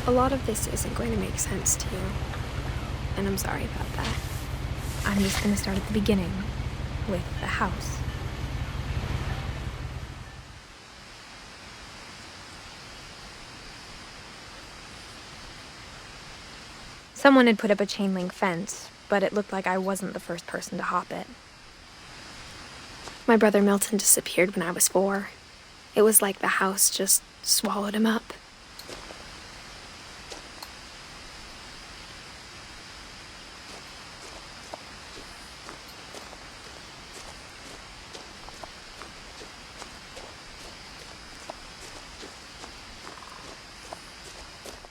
A lot of this isn't going to make sense to you, and I'm sorry about that. I'm just going to start at the beginning, with the house. Someone had put up a chain link fence, but it looked like I wasn't the first person to hop it. My brother Milton disappeared when I was 4. It was like the house just swallowed him up.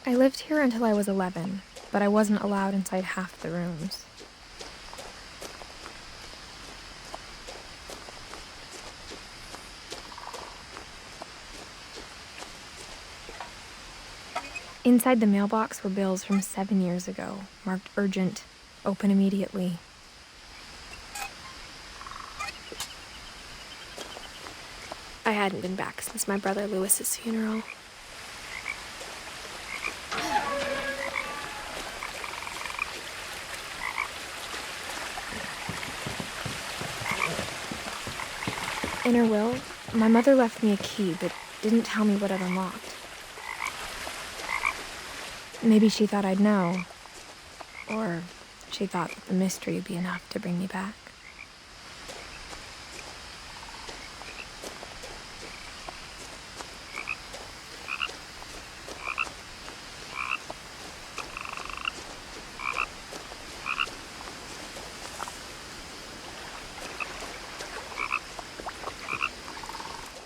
I lived here until I was 11, but I wasn't allowed inside half the rooms. Inside the mailbox were bills from 7 years ago, marked urgent, open immediately. I hadn't been back since my brother Lewis's funeral. In her will, my mother left me a key, but didn't tell me what it unlocked. Maybe she thought I'd know, or she thought that the mystery would be enough to bring me back.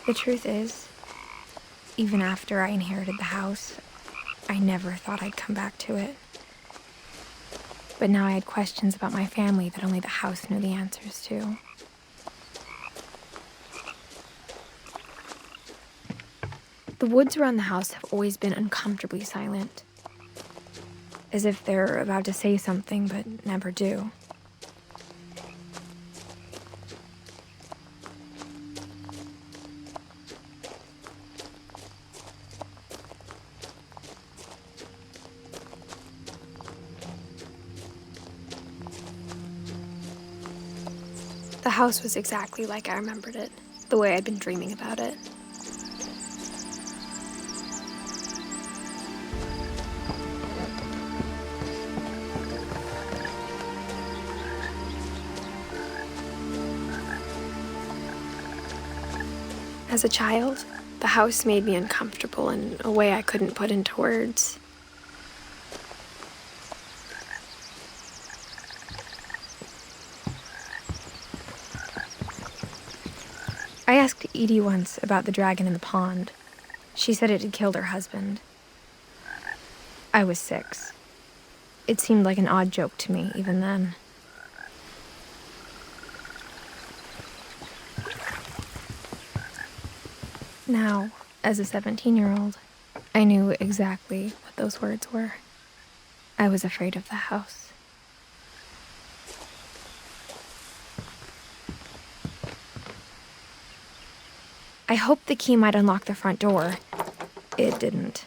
The truth is, even after I inherited the house, I never thought I'd come back to it. But now I had questions about my family that only the house knew the answers to. The woods around the house have always been uncomfortably silent, as if they're about to say something but never do. The house was exactly like I remembered it, the way I'd been dreaming about it. As a child, the house made me uncomfortable in a way I couldn't put into words. I asked Edie once about the dragon in the pond. She said it had killed her husband. I was 6. It seemed like an odd joke to me, even then. Now, as a 17-year-old, I knew exactly what those words were. I was afraid of the house. I hoped the key might unlock the front door. It didn't.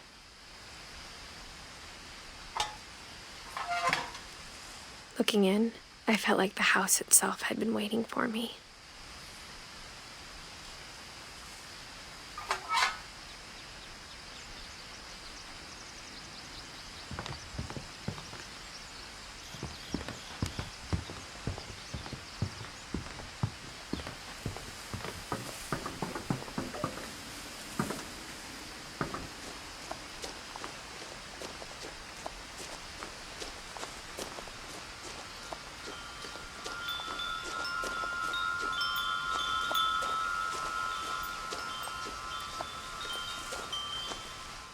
Looking in, I felt like the house itself had been waiting for me.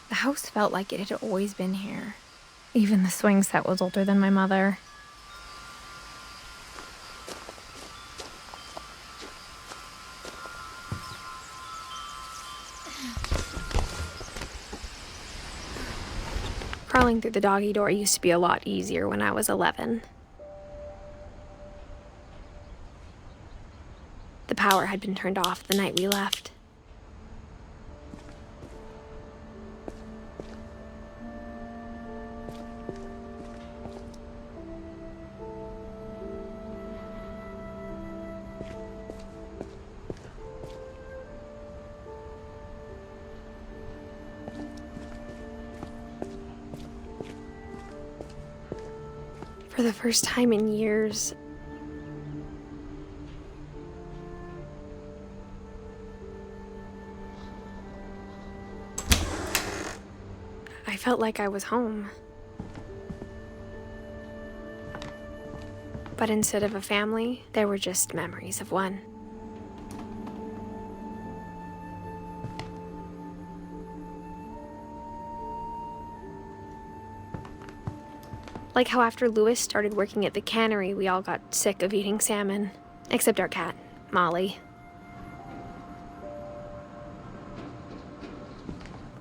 The house felt like it had always been here. Even the swing set was older than my mother. Crawling through the doggy door used to be a lot easier when I was 11. The power had been turned off the night we left. For the first time in years, I felt like I was home. But instead of a family, there were just memories of one. Like how after Louis started working at the cannery, we all got sick of eating salmon. Except our cat, Molly.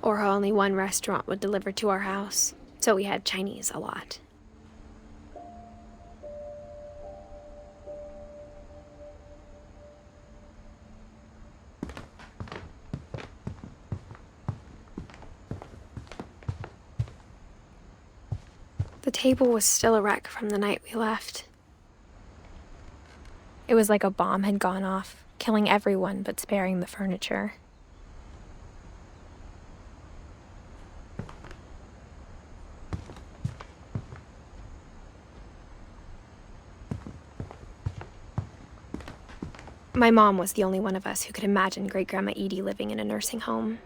Or how only one restaurant would deliver to our house, so we had Chinese a lot. The table was still a wreck from the night we left. It was like a bomb had gone off, killing everyone but sparing the furniture. My mom was the only one of us who could imagine Great-Grandma Edie living in a nursing home.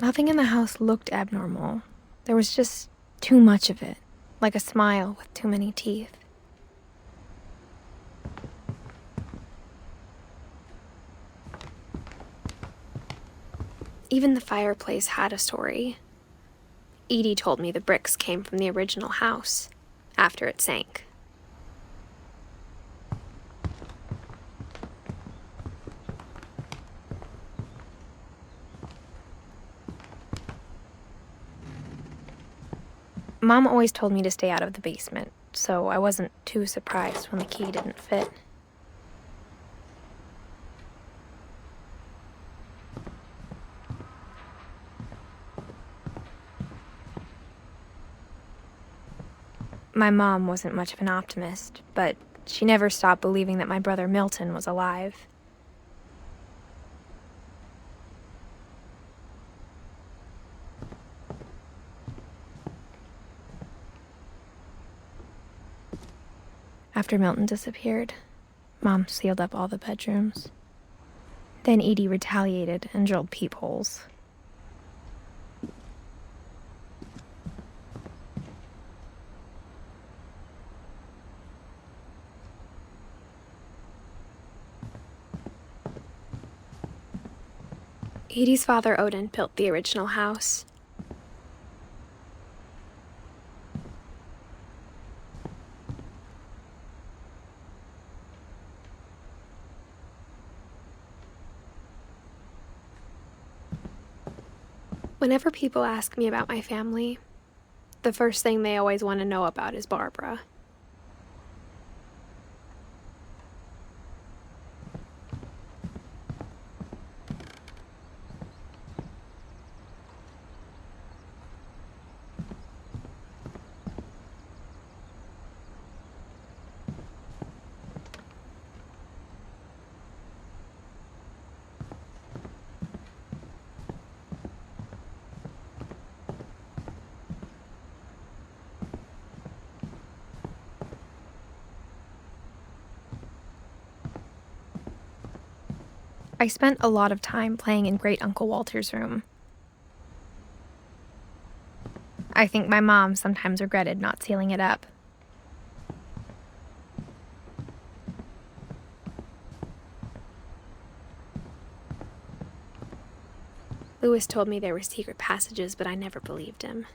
Nothing in the house looked abnormal. There was just too much of it, like a smile with too many teeth. Even the fireplace had a story. Edie told me the bricks came from the original house, after it sank. Mom always told me to stay out of the basement, so I wasn't too surprised when the key didn't fit. My mom wasn't much of an optimist, but she never stopped believing that my brother Milton was alive. After Milton disappeared, Mom sealed up all the bedrooms. Then Edie retaliated and drilled peepholes. Edie's father, Odin, built the original house. Whenever people ask me about my family, the first thing they always want to know about is Barbara. I spent a lot of time playing in Great Uncle Walter's room. I think my mom sometimes regretted not sealing it up. Louis told me there were secret passages, but I never believed him.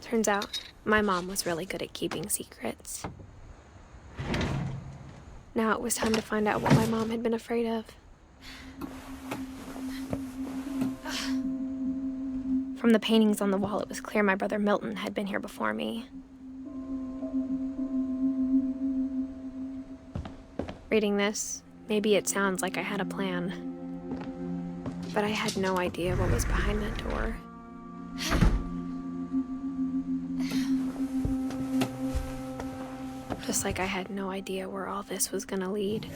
Turns out, my mom was really good at keeping secrets. Now it was time to find out what my mom had been afraid of. From the paintings on the wall, it was clear my brother Milton had been here before me. Reading this, maybe it sounds like I had a plan. But I had no idea what was behind that door. Just like I had no idea where all this was gonna lead.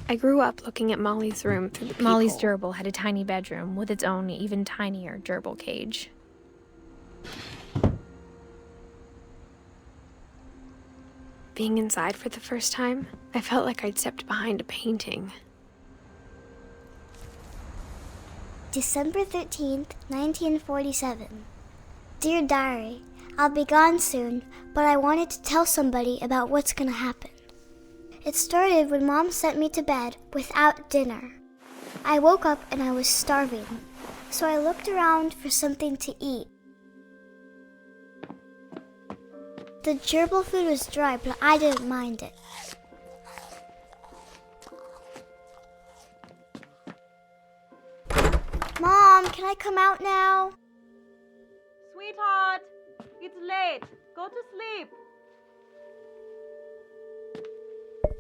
I grew up looking at Molly's room through the peephole. Molly's gerbil had a tiny bedroom with its own even tinier gerbil cage. Being inside for the first time, I felt like I'd stepped behind a painting. December 13th, 1947. Dear Diary, I'll be gone soon, but I wanted to tell somebody about what's gonna happen. It started when Mom sent me to bed without dinner. I woke up and I was starving, so I looked around for something to eat. The gerbil food was dry, but I didn't mind it. Mom, can I come out now? Sweetheart, it's late. Go to sleep.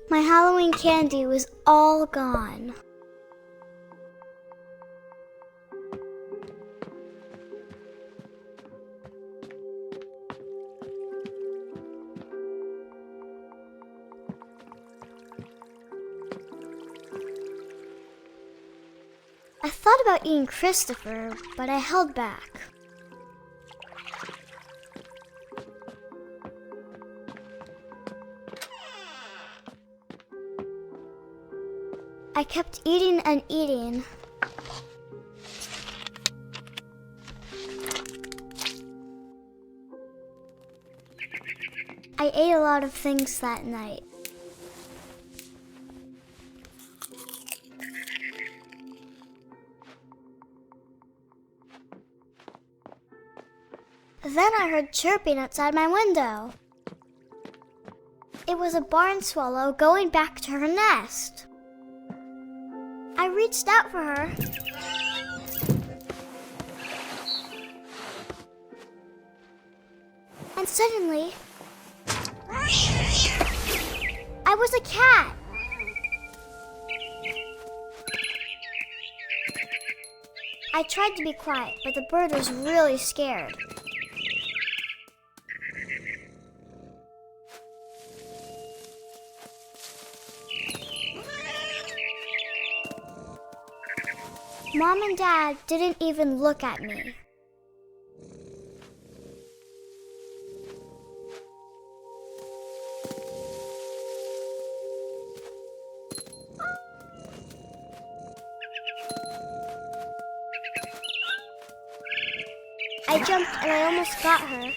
My Halloween candy was all gone. I thought about eating Christopher, but I held back. I kept eating and eating. I ate a lot of things that night. Then I heard chirping outside my window. It was a barn swallow going back to her nest. I reached out for her. And suddenly, I was a cat. I tried to be quiet, but the bird was really scared. Mom and Dad didn't even look at me. I jumped and I almost got her.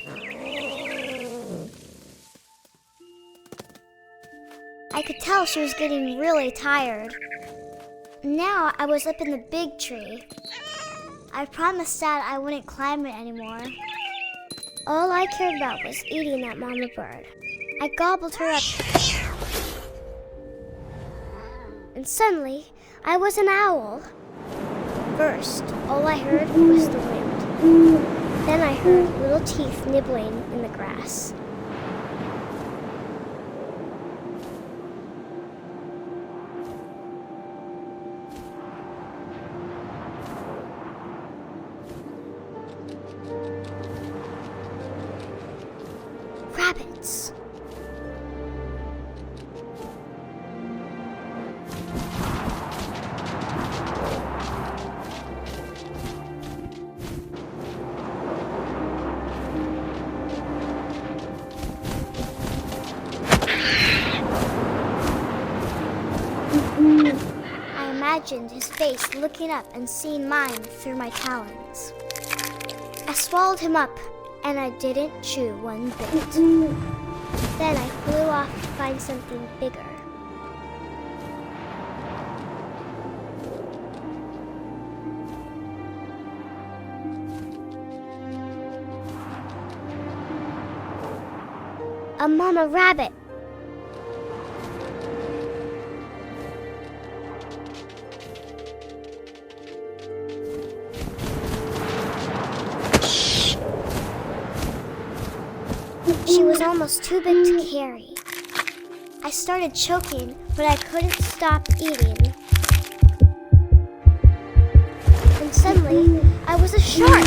I could tell she was getting really tired. Now I was up in the big tree. I promised Dad I wouldn't climb it anymore. All I cared about was eating that mama bird. I gobbled her up. And suddenly, I was an owl. First, all I heard was the wind. Then I heard little teeth nibbling in the grass. Rabbits. I imagined his face looking up and seeing mine through my talons. I swallowed him up, and I didn't chew one bit. Then I flew off to find something bigger. A mama rabbit. She was almost too big to carry. I started choking, but I couldn't stop eating. shark!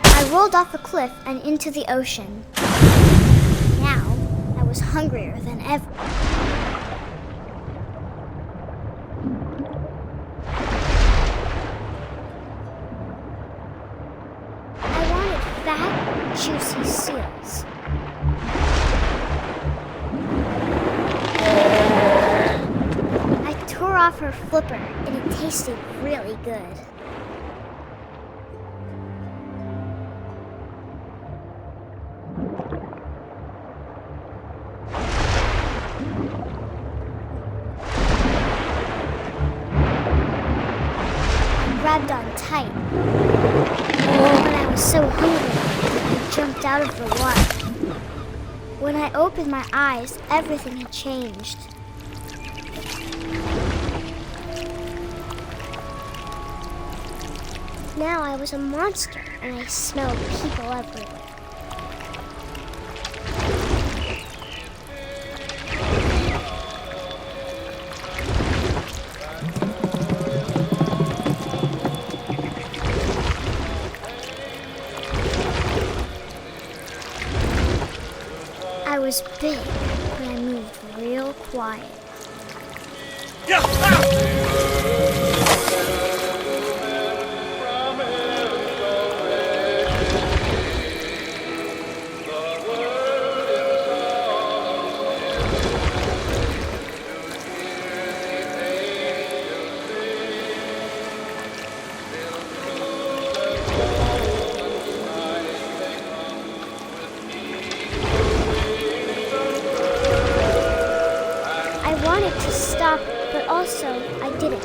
I rolled off a cliff and into the ocean. Now, I was hungrier than ever. I wanted fat, juicy seals. I tore off her flipper, and it tasted really good. Grabbed on tight. But I was so hungry, I jumped out of the water. When I opened my eyes, everything had changed. Now I was a monster, and I smelled people everywhere. I was big, but I moved real quiet. I wanted to stop, but also I didn't.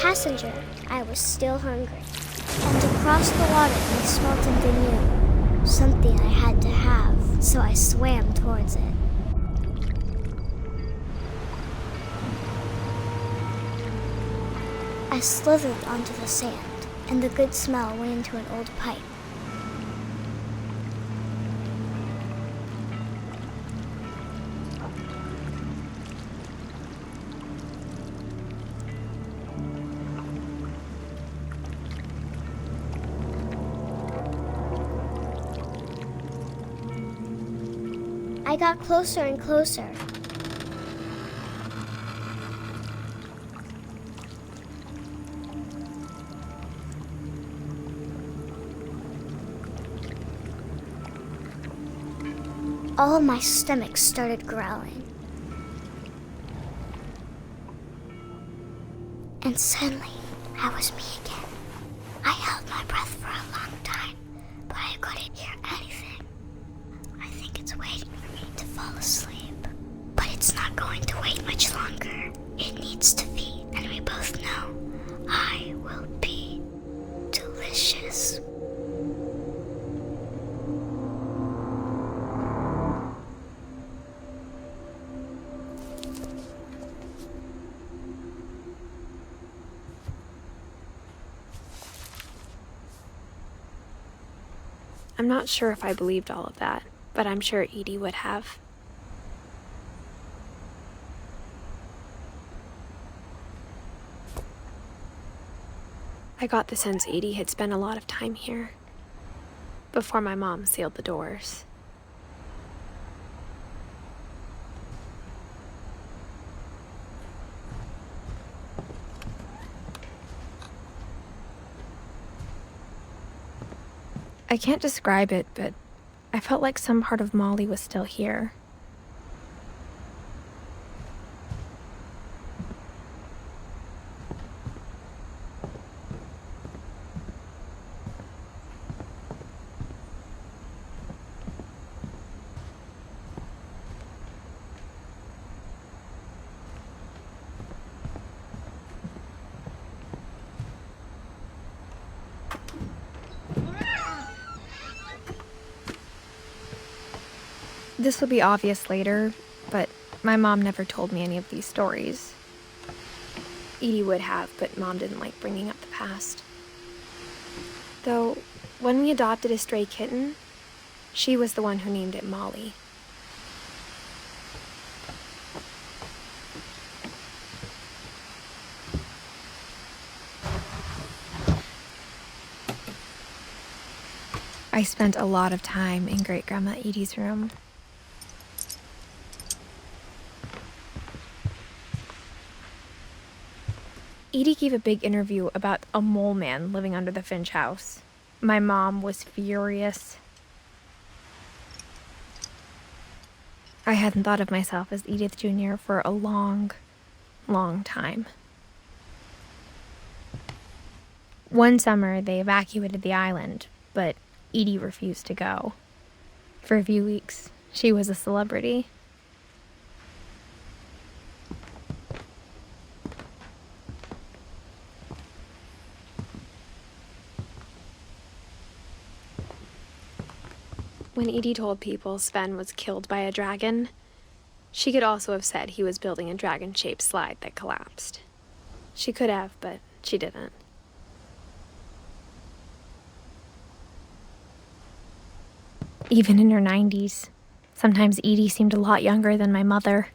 Passenger, I was still hungry. And across the water, I smelled something new. Something I had to have, so I swam towards it. I slithered onto the sand, and the good smell went into an old pipe. I got closer and closer. All of my stomach started growling. And suddenly, I was me again. I held my breath for a long time, but I couldn't hear anything. I think it's waiting for me to fall asleep. But it's not going to wait much longer. It needs to feed, and we both know I will be delicious. I'm not sure if I believed all of that, but I'm sure Edie would have. I got the sense Edie had spent a lot of time here, before my mom sealed the doors. I can't describe it, but I felt like some part of Molly was still here. This will be obvious later, but my mom never told me any of these stories. Edie would have, but Mom didn't like bringing up the past. Though, when we adopted a stray kitten, she was the one who named it Molly. I spent a lot of time in Great-Grandma Edie's room. Edie gave a big interview about a mole man living under the Finch house. My mom was furious. I hadn't thought of myself as Edith Jr. for a long, long time. One summer, they evacuated the island, but Edie refused to go. For a few weeks, she was a celebrity. When Edie told people Sven was killed by a dragon, she could also have said he was building a dragon-shaped slide that collapsed. She could have, but she didn't. Even in her 90s, sometimes Edie seemed a lot younger than my mother.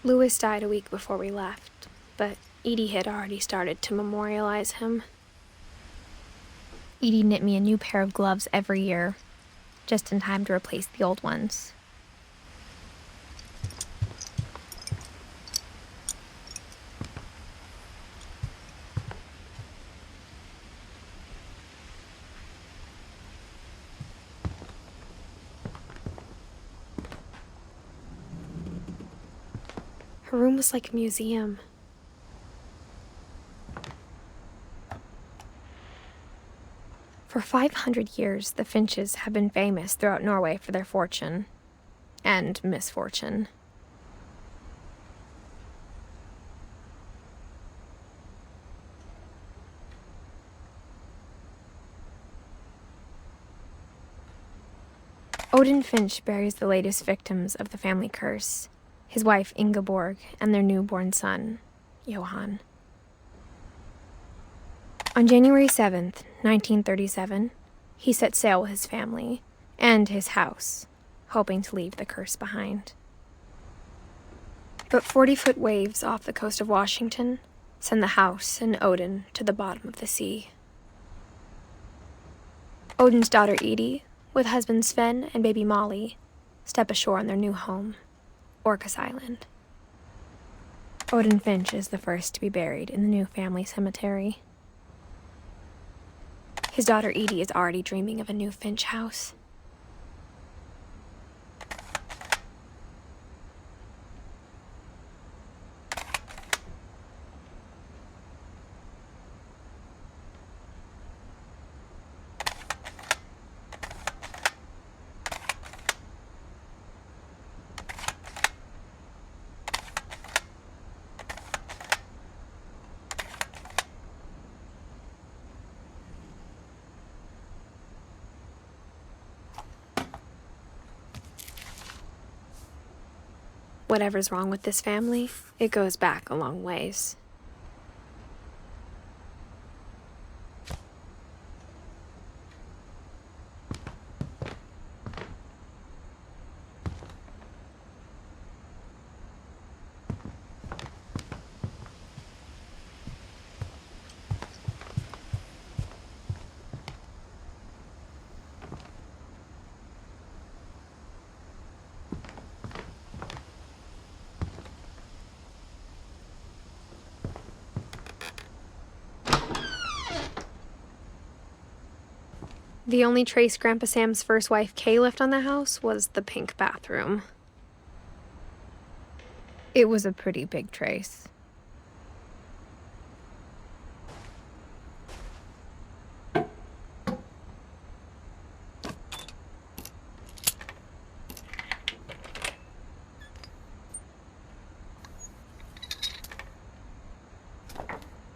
Louis died a week before we left, but Edie had already started to memorialize him. Edie knit me a new pair of gloves every year, just in time to replace the old ones. Her room was like a museum. For 500 years, the Finches have been famous throughout Norway for their fortune and misfortune. Odin Finch buries the latest victims of the family curse, his wife Ingeborg and their newborn son, Johan. On January 7th, 1937, he set sail with his family and his house, hoping to leave the curse behind. But 40-foot waves off the coast of Washington send the house and Odin to the bottom of the sea. Odin's daughter Edie, with husband Sven and baby Molly, step ashore on their new home, Orcas Island. Odin Finch is the first to be buried in the new family cemetery. His daughter Edie is already dreaming of a new Finch house. Whatever's wrong with this family, it goes back a long ways. The only trace Grandpa Sam's first wife, Kay, left on the house was the pink bathroom. It was a pretty big trace.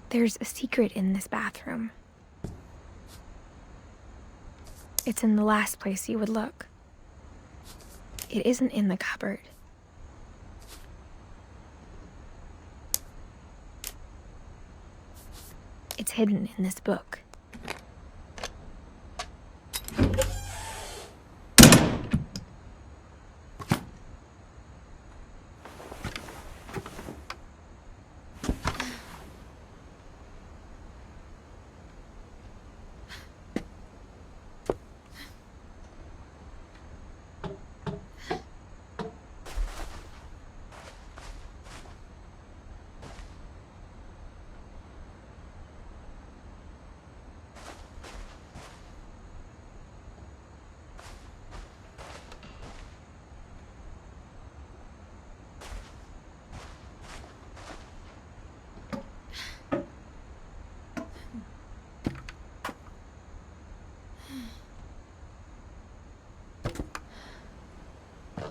There's a secret in this bathroom. It's in the last place you would look. It isn't in the cupboard. It's hidden in this book.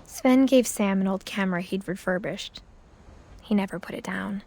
Sven gave Sam an old camera he'd refurbished. He never put it down.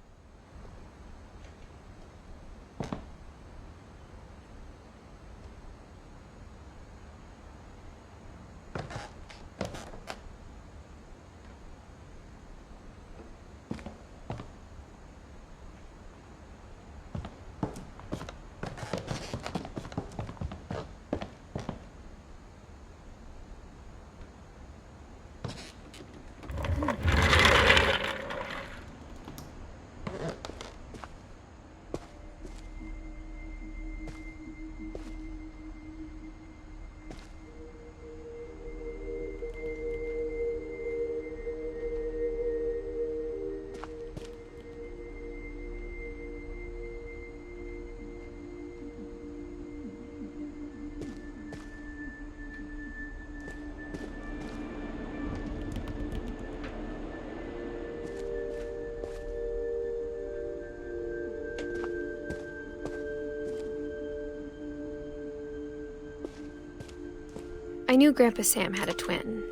I knew Grandpa Sam had a twin,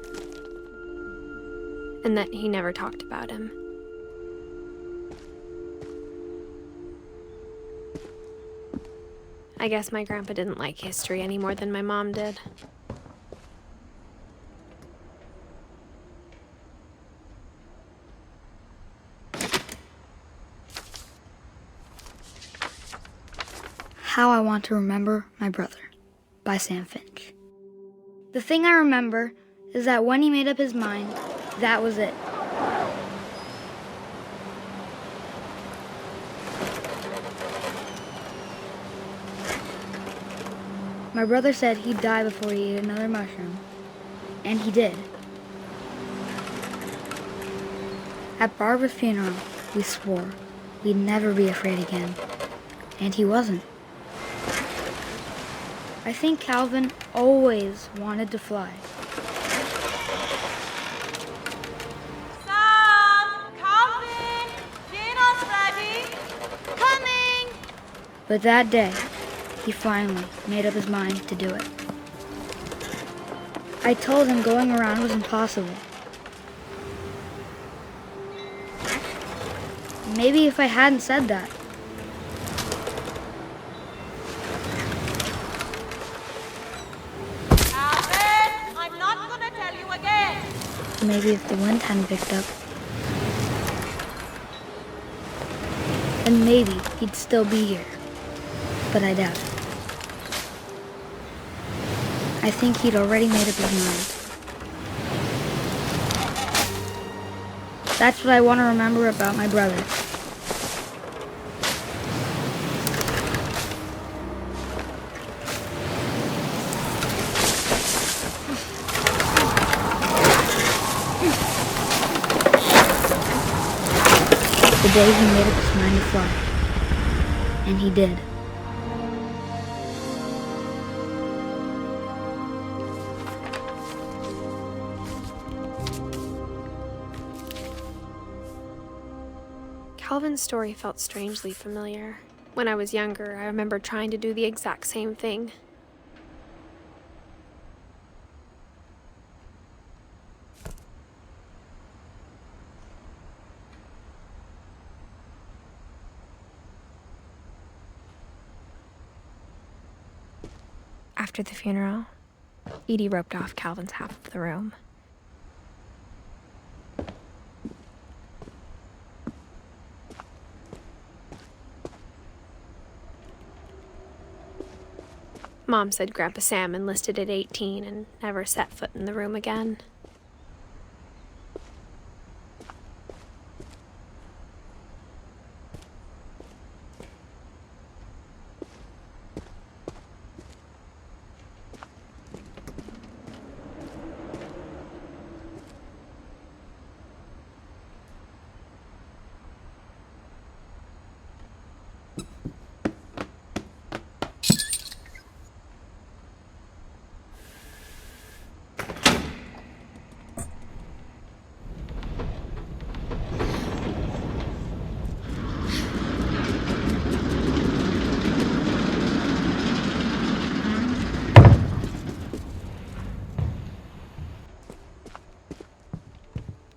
and that he never talked about him. I guess my grandpa didn't like history any more than my mom did. How I Want to Remember My Brother by Sam Finch. The thing I remember is that when he made up his mind, that was it. My brother said he'd die before he ate another mushroom, and he did. At Barbara's funeral, we swore we'd never be afraid again, and he wasn't. I think Calvin always wanted to fly. Sam! Calvin! Dinner's ready! Coming! But that day, he finally made up his mind to do it. I told him going around was impossible. Maybe if I hadn't said that, maybe if the wind hadn't picked up, then maybe he'd still be here. But I doubt it. I think he'd already made up his mind. That's what I want to remember about my brother. The day he made up his mind to fly. And he did. Calvin's story felt strangely familiar. When I was younger, I remember trying to do the exact same thing. After the funeral, Edie roped off Calvin's half of the room. Mom said Grandpa Sam enlisted at 18 and never set foot in the room again.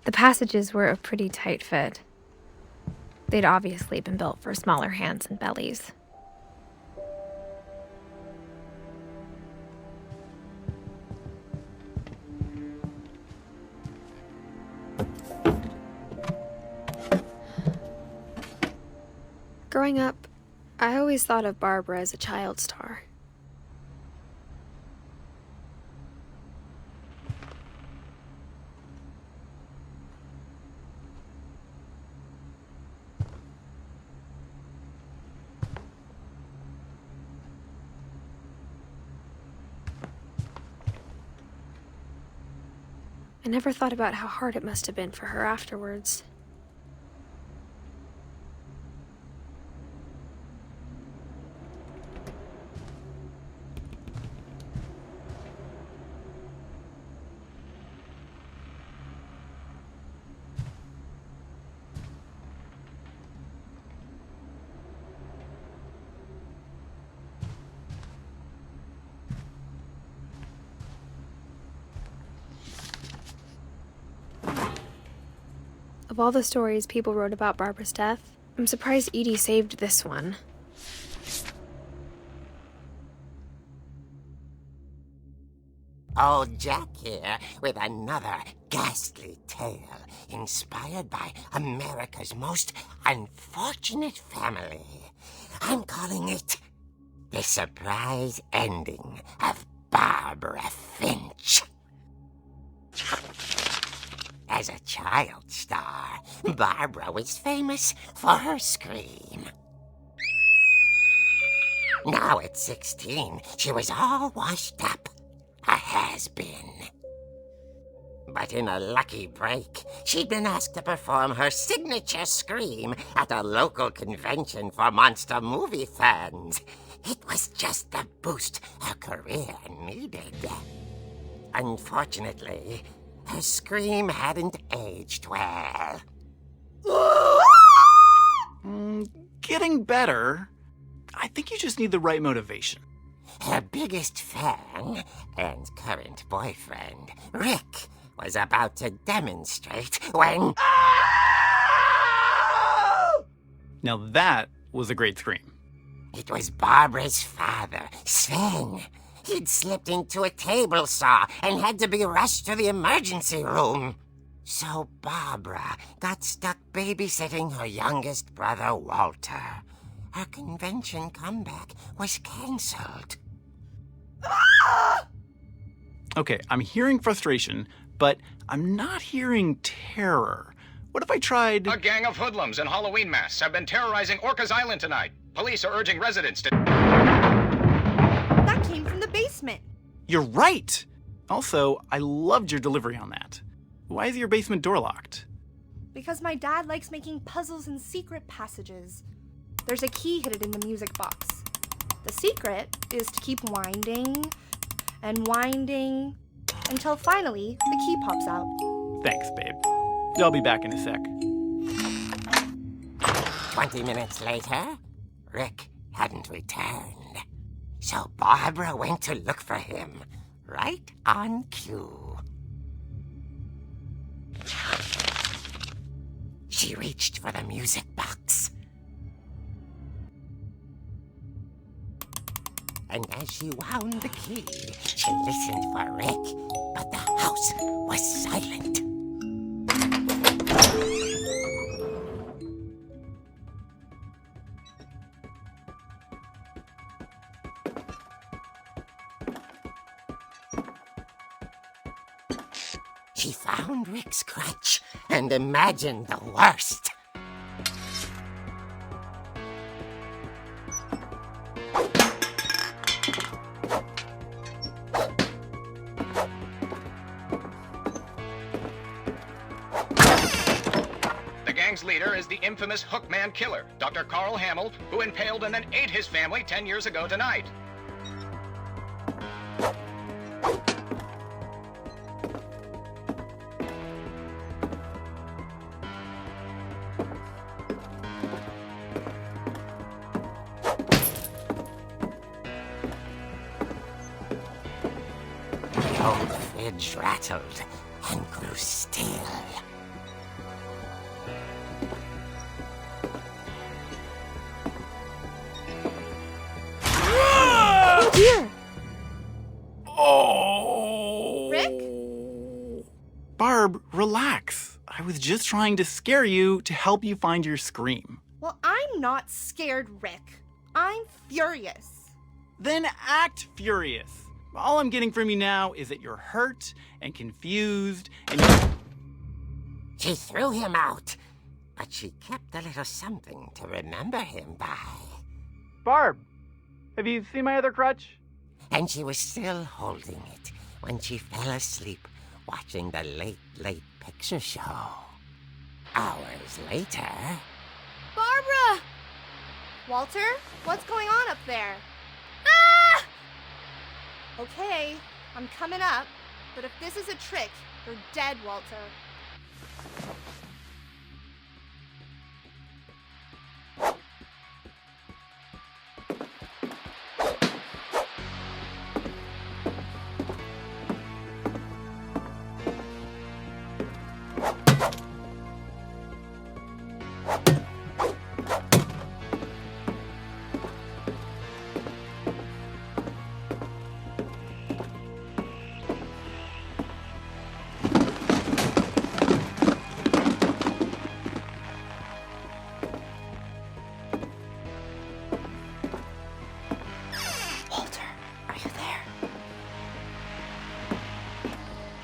The passages were a pretty tight fit. They'd obviously been built for smaller hands and bellies. Growing up, I always thought of Barbara as a child star. I never thought about how hard it must have been for her afterwards. Of all the stories people wrote about Barbara's death, I'm surprised Edie saved this one. Old Jack here with another ghastly tale inspired by America's most unfortunate family. I'm calling it The Surprise Ending of Barbara Finch. As a child star, Barbara was famous for her scream. Now at 16, she was all washed up, a has-been. But in a lucky break, she'd been asked to perform her signature scream at a local convention for monster movie fans. It was just the boost her career needed. Unfortunately, her scream hadn't aged well. Getting better. I think you just need the right motivation. Her biggest fan and current boyfriend, Rick, was about to demonstrate when... Now that was a great scream. It was Barbara's father, Sven. He'd slipped into a table saw and had to be rushed to the emergency room. So Barbara got stuck babysitting her youngest brother, Walter. Her convention comeback was cancelled. Okay, I'm hearing frustration, but I'm not hearing terror. What if I tried... A gang of hoodlums in Halloween masks have been terrorizing Orcas Island tonight. Police are urging residents to... That came from the basement. You're right! Also, I loved your delivery on that. Why is your basement door locked? Because my dad likes making puzzles and secret passages. There's a key hidden in the music box. The secret is to keep winding and winding until finally the key pops out. Thanks, babe. I'll be back in a sec. 20 minutes later, Rick hadn't returned. So Barbara went to look for him, right on cue. She reached for the music box. And as she wound the key, she listened for Rick, but the house was silent. She found Rick's crutch and imagined the worst. The gang's leader is the infamous Hookman killer, Dr. Carl Hamill, who impaled and then ate his family 10 years ago tonight. The old fridge rattled and grew still. Oh dear! Oh! Rick? Barb, relax. I was just trying to scare you to help you find your scream. Well, I'm not scared, Rick. I'm furious. Then act furious. All I'm getting from you now is that you're hurt and confused and She threw him out, but she kept a little something to remember him by. Barb, have you seen my other crutch? And she was still holding it when she fell asleep watching the late picture show. Hours later... Barbara! Walter, what's going on up there? Ah! Okay, I'm coming up, but if this is a trick, you're dead, Walter.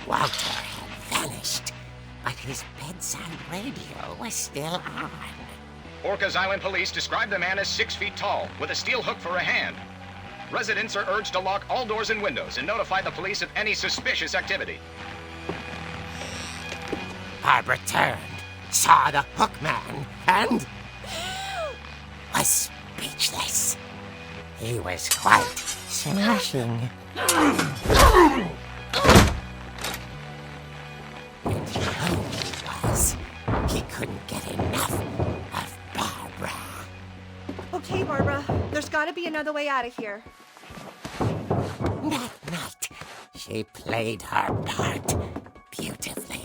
Walter had vanished, but his bedside radio was still on. Orcas Island police describe the man as 6 feet tall, with a steel hook for a hand. Residents are urged to lock all doors and windows and notify the police of any suspicious activity. Barbara turned, saw the hook man, and was speechless. He was quite smashing. And he was. He couldn't get enough of Barbara. Okay, Barbara, there's gotta be another way out of here. That night, she played her part beautifully.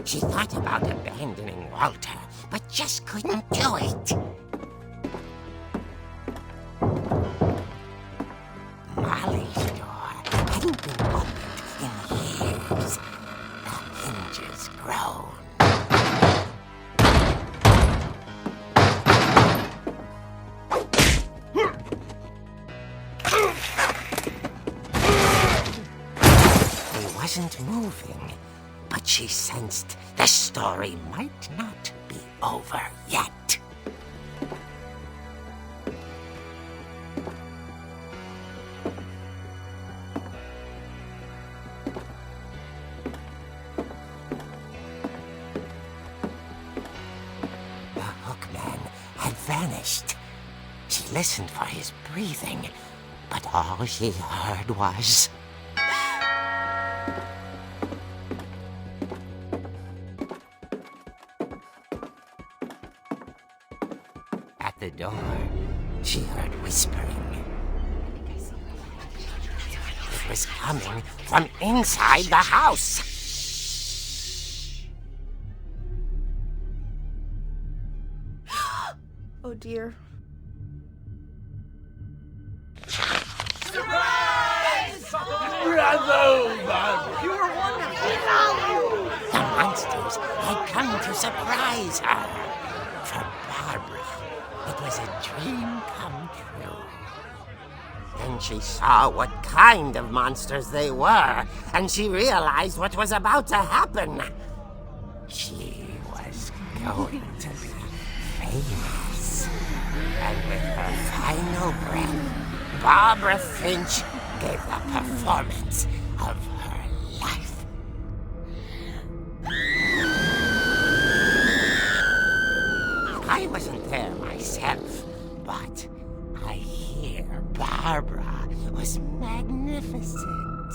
She thought about abandoning Walter, but just couldn't do it. Molly's door hadn't been opened in years. The hinges groaned. He wasn't moving, but she sensed the story might not be over yet. The hookman had vanished. She listened for his breathing, but all she heard was... At the door, she heard whispering. It was coming from inside the house. Oh dear. The monsters had come to surprise her. For Barbara, it was a dream come true. Then she saw what kind of monsters they were, and she realized what was about to happen. She was going to be famous. And with her final breath, Barbara Finch gave the performance of her life. I wasn't there myself, but I hear Barbara was magnificent.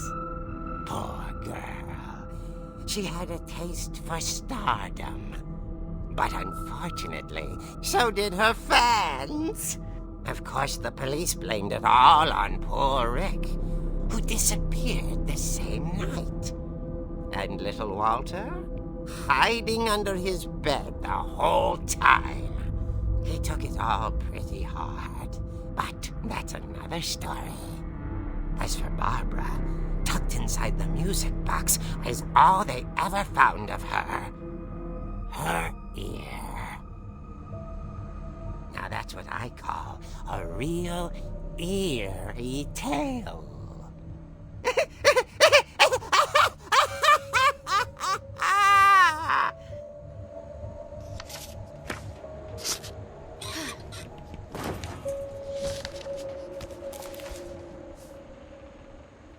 Poor girl. She had a taste for stardom. But unfortunately, so did her fans. Of course, the police blamed it all on poor Rick, who disappeared the same night. And little Walter, hiding under his bed the whole time. He took it all pretty hard, but that's another story. As for Barbara, tucked inside the music box was all they ever found of her. Her ear. Now that's what I call a real eerie tale.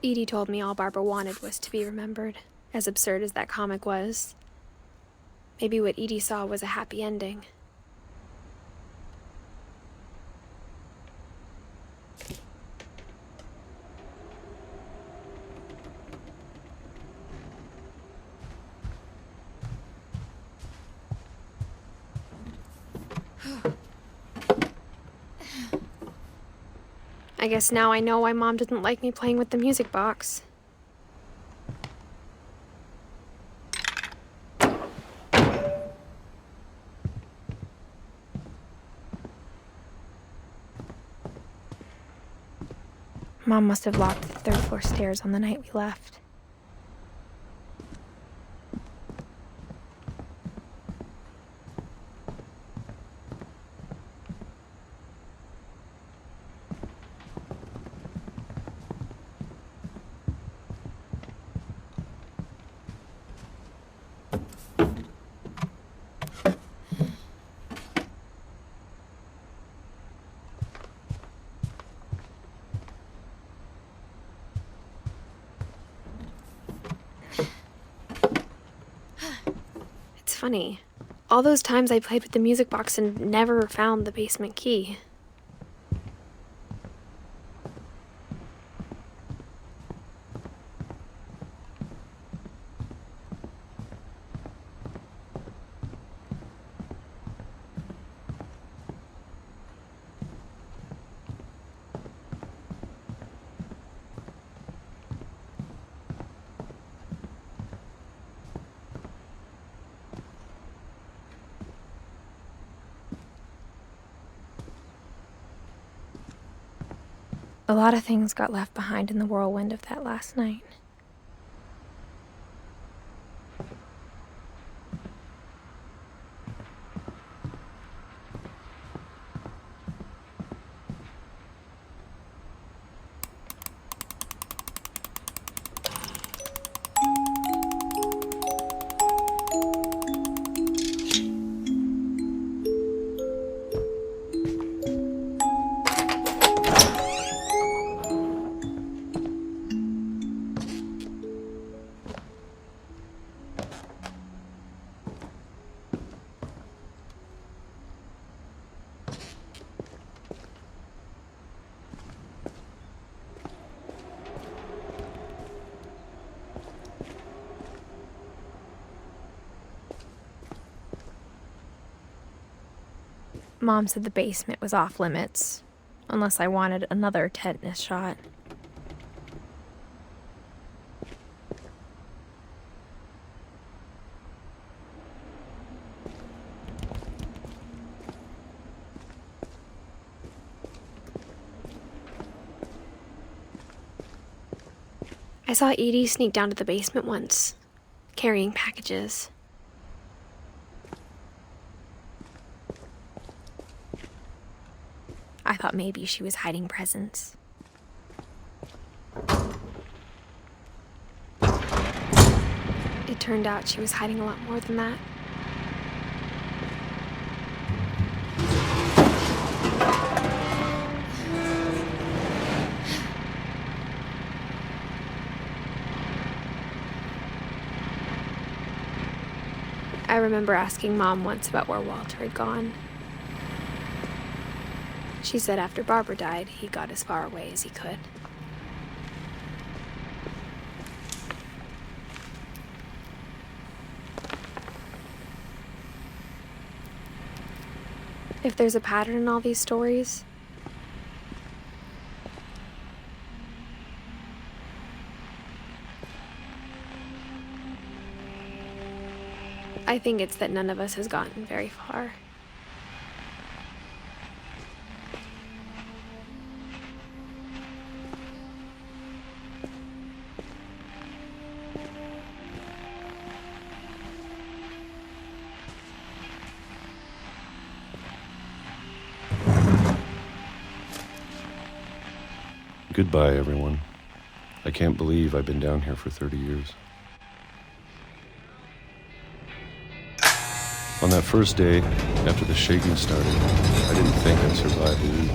Edie told me all Barbara wanted was to be remembered, as absurd as that comic was. Maybe what Edie saw was a happy ending. I guess now I know why Mom didn't like me playing with the music box. Mom must have locked the third floor stairs on the night we left. It's funny. All those times I played with the music box and never found the basement key. A lot of things got left behind in the whirlwind of that last night. Mom said the basement was off limits, unless I wanted another tetanus shot. I saw Edie sneak down to the basement once, carrying packages. I thought maybe she was hiding presents. It turned out she was hiding a lot more than that. I remember asking Mom once about where Walter had gone. She said after Barbara died, he got as far away as he could. If there's a pattern in all these stories, I think it's that none of us has gotten very far. Goodbye, everyone. I can't believe I've been down here for 30 years. On that first day, after the shaking started, I didn't think I'd survive a week.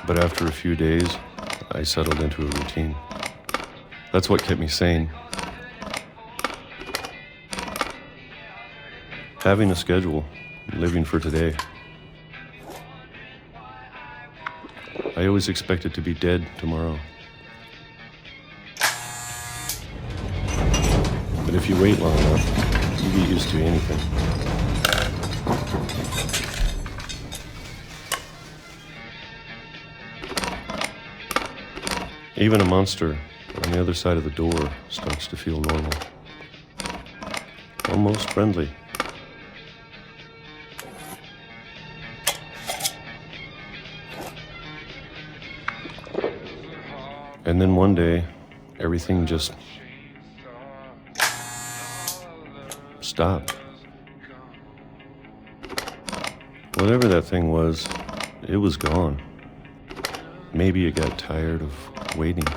But after a few days, I settled into a routine. That's what kept me sane. Having a schedule, living for today. I always expected to be dead tomorrow. But if you wait long enough, you get used to anything. Even a monster on the other side of the door starts to feel normal. Almost friendly. And then one day, everything just stopped. Whatever that thing was, it was gone. Maybe it got tired of waiting.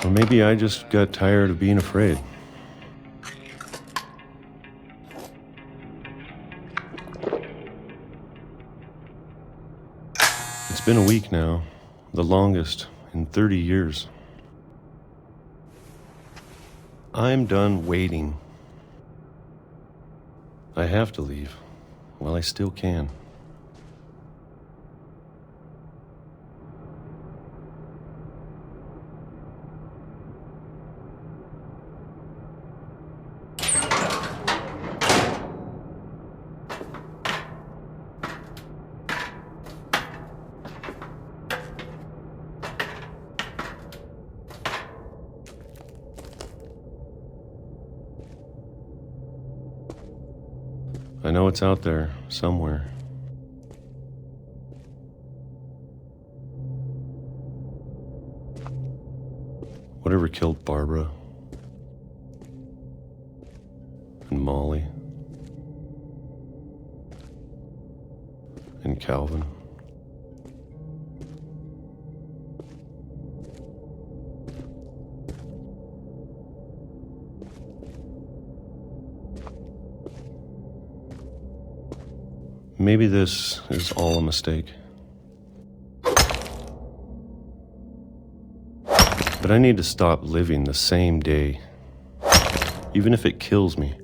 Or maybe I just got tired of being afraid. It's been a week now, the longest in 30 years. I'm done waiting. I have to leave while I still can. I know it's out there, somewhere. Whatever killed Barbara and Molly and Calvin. Maybe this is all a mistake. But I need to stop living the same day, even if it kills me.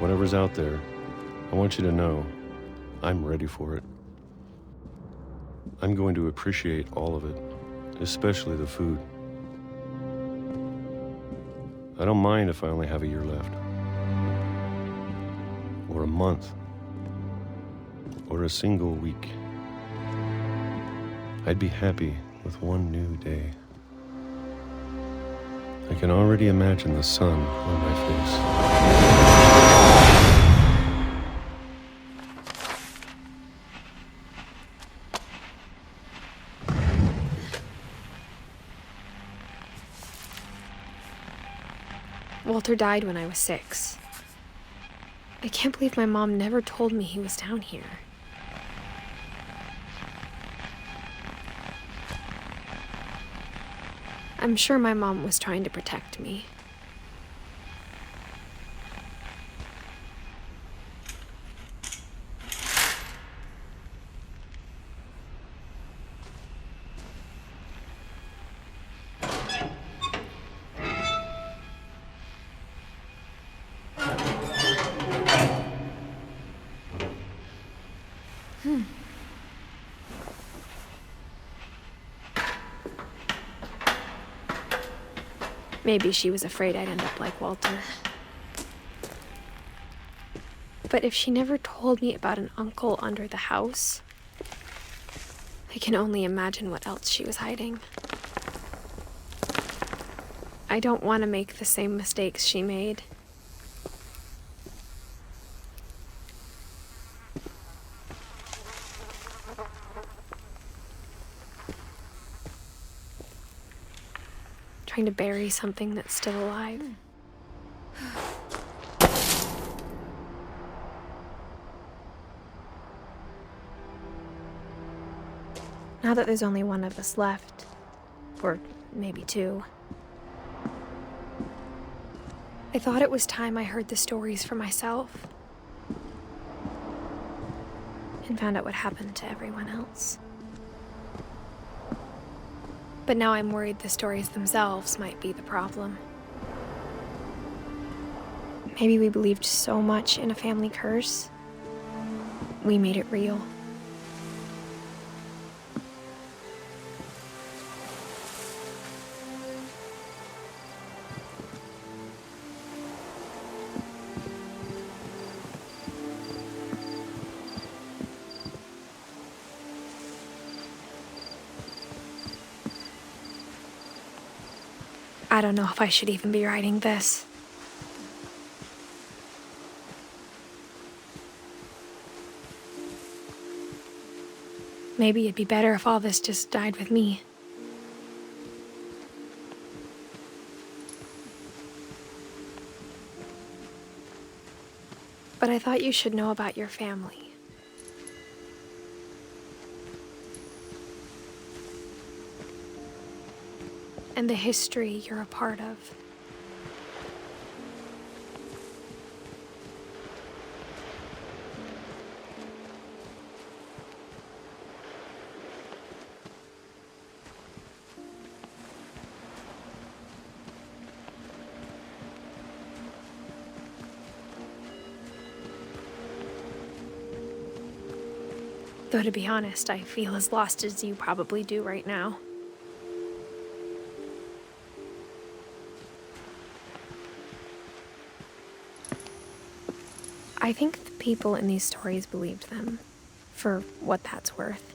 Whatever's out there, I want you to know I'm ready for it. I'm going to appreciate all of it, especially the food. I don't mind if I only have a year left, or a month, or a single week. I'd be happy with one new day. I can already imagine the sun on my face. Walter died when I was 6. I can't believe my mom never told me he was down here. I'm sure my mom was trying to protect me. Maybe she was afraid I'd end up like Walter. But if she never told me about an uncle under the house, I can only imagine what else she was hiding. I don't want to make the same mistakes she made. Trying to bury something that's still alive. Now that there's only one of us left, or maybe 2, I thought it was time I heard the stories for myself and found out what happened to everyone else. But now I'm worried the stories themselves might be the problem. Maybe we believed so much in a family curse, we made it real. I don't know if I should even be writing this. Maybe it'd be better if all this just died with me. But I thought you should know about your family. And the history you're a part of. Though to be honest, I feel as lost as you probably do right now. I think the people in these stories believed them, for what that's worth.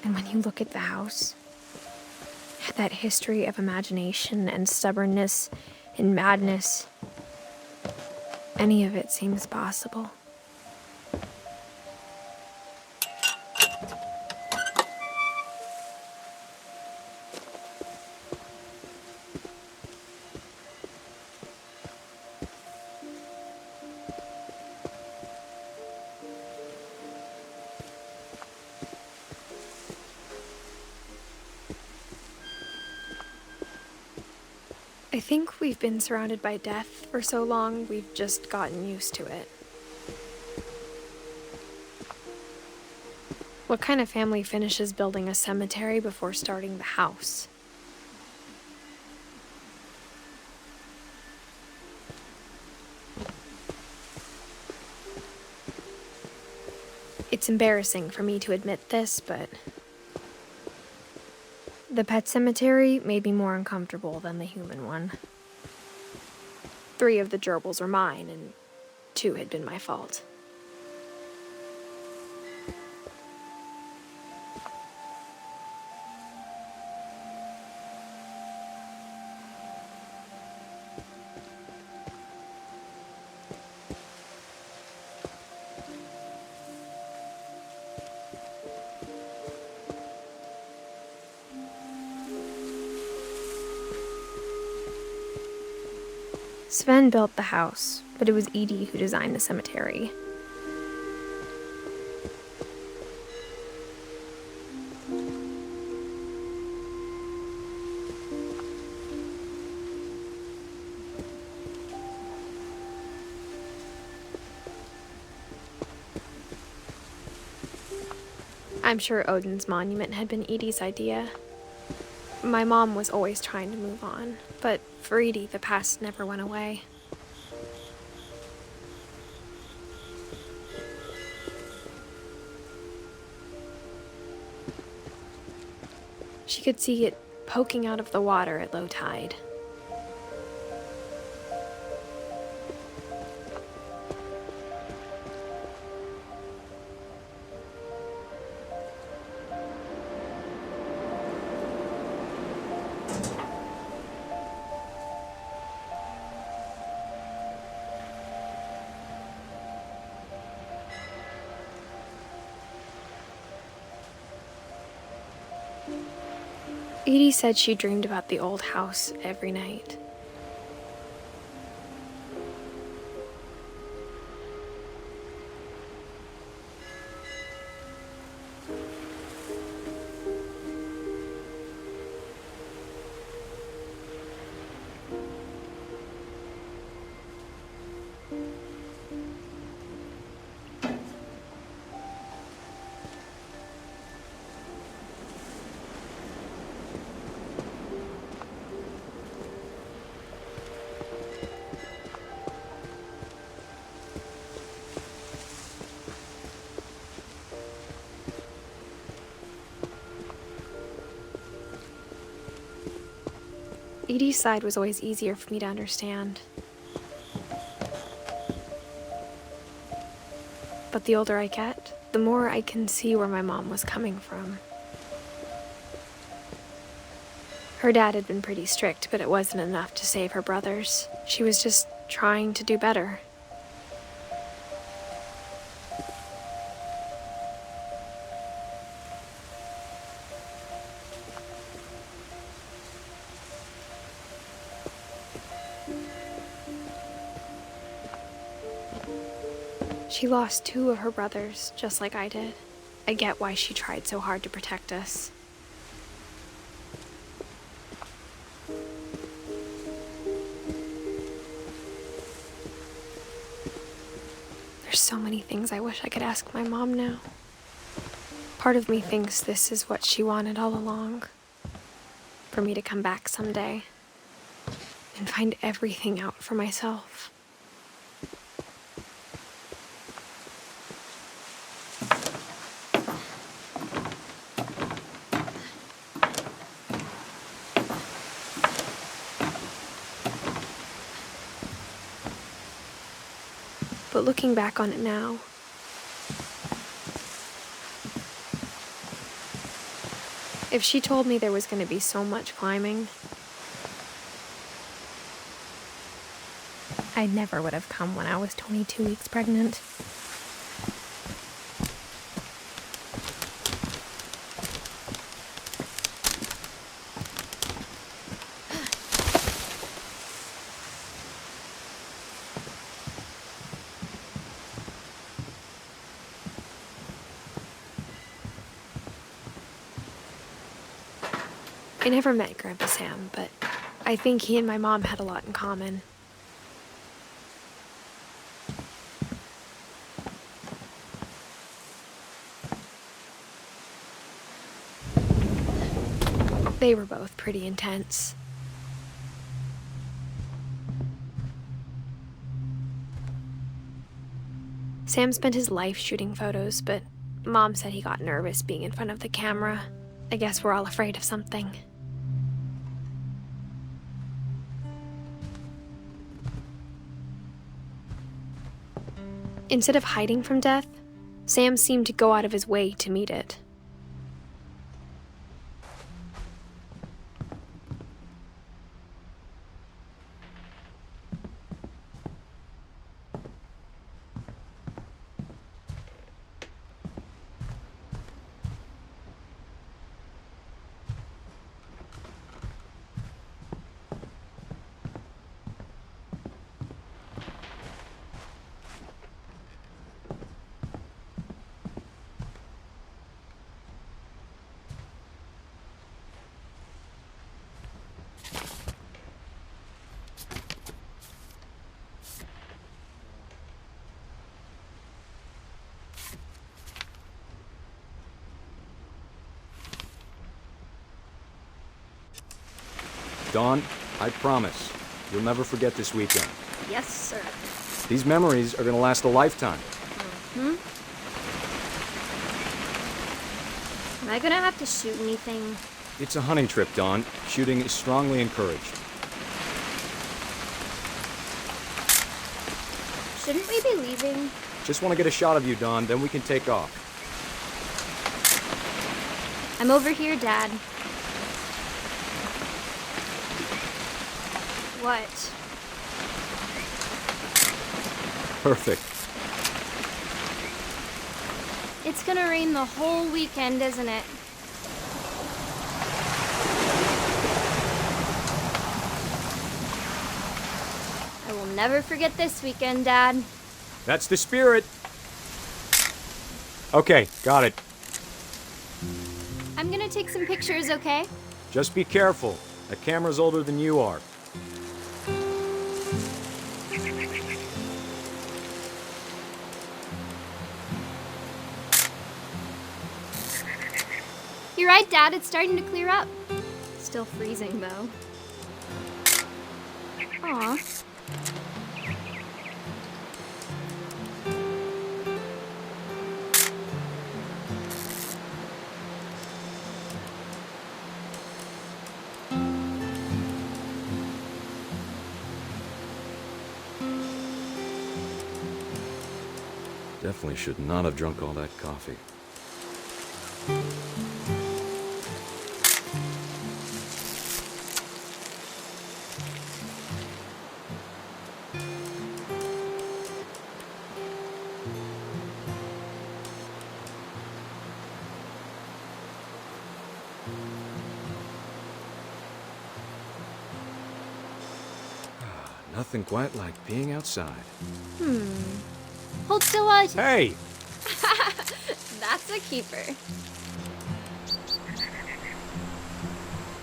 And when you look at the house, that history of imagination and stubbornness and madness, any of it seems possible. I think we've been surrounded by death for so long, we've just gotten used to it. What kind of family finishes building a cemetery before starting the house? It's embarrassing for me to admit this, but the pet cemetery made me more uncomfortable than the human one. 3 of the gerbils were mine, and 2 had been my fault. Sven built the house, but it was Edie who designed the cemetery. I'm sure Odin's monument had been Edie's idea. My mom was always trying to move on, but for Edie, the past never went away. She could see it poking out of the water at low tide. Edie said she dreamed about the old house every night. Edie's side was always easier for me to understand. But the older I get, the more I can see where my mom was coming from. Her dad had been pretty strict, but it wasn't enough to save her brothers. She was just trying to do better. She lost 2 of her brothers, just like I did. I get why she tried so hard to protect us. There's so many things I wish I could ask my mom now. Part of me thinks this is what she wanted all along. For me to come back someday and find everything out for myself. But looking back on it now, if she told me there was going to be so much climbing, I never would have come when I was 22 weeks pregnant. I never met Grandpa Sam, but I think he and my mom had a lot in common. They were both pretty intense. Sam spent his life shooting photos, but Mom said he got nervous being in front of the camera. I guess we're all afraid of something. Instead of hiding from death, Sam seemed to go out of his way to meet it. Dawn, I promise, you'll never forget this weekend. Yes, sir. These memories are gonna last a lifetime. Am I gonna have to shoot anything? It's a hunting trip, Dawn. Shooting is strongly encouraged. Shouldn't we be leaving? Just want to get a shot of you, Dawn, then we can take off. I'm over here, Dad. What? Perfect. It's gonna rain the whole weekend, isn't it? I will never forget this weekend, Dad. That's the spirit. Okay, got it. I'm gonna take some pictures, okay? Just be careful. That camera's older than you are. You're right, Dad. It's starting to clear up. Still freezing, though. Aw. Definitely should not have drunk all that coffee. Nothing quite like being outside. Hold still while I... Hey! That's a keeper.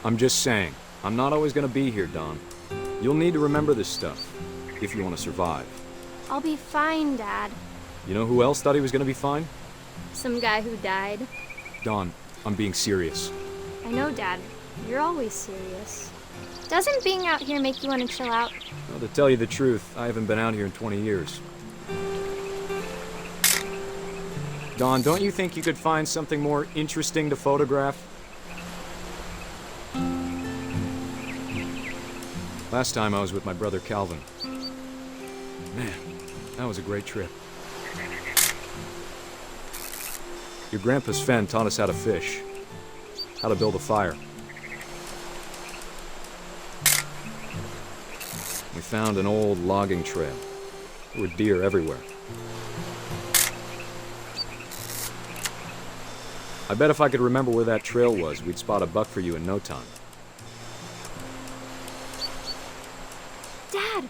I'm just saying, I'm not always gonna be here, Dawn. You'll need to remember this stuff, if you want to survive. I'll be fine, Dad. You know who else thought he was gonna be fine? Some guy who died. Dawn, I'm being serious. I know, Dad. You're always serious. Doesn't being out here make you want to chill out? Well, to tell you the truth, I haven't been out here in 20 years. Dawn, don't you think you could find something more interesting to photograph? Last time I was with my brother Calvin. Man, that was a great trip. Your grandpa Sven taught us how to fish, how to build a fire. We found an old logging trail. There were deer everywhere. I bet if I could remember where that trail was, we'd spot a buck for you in no time. Dad!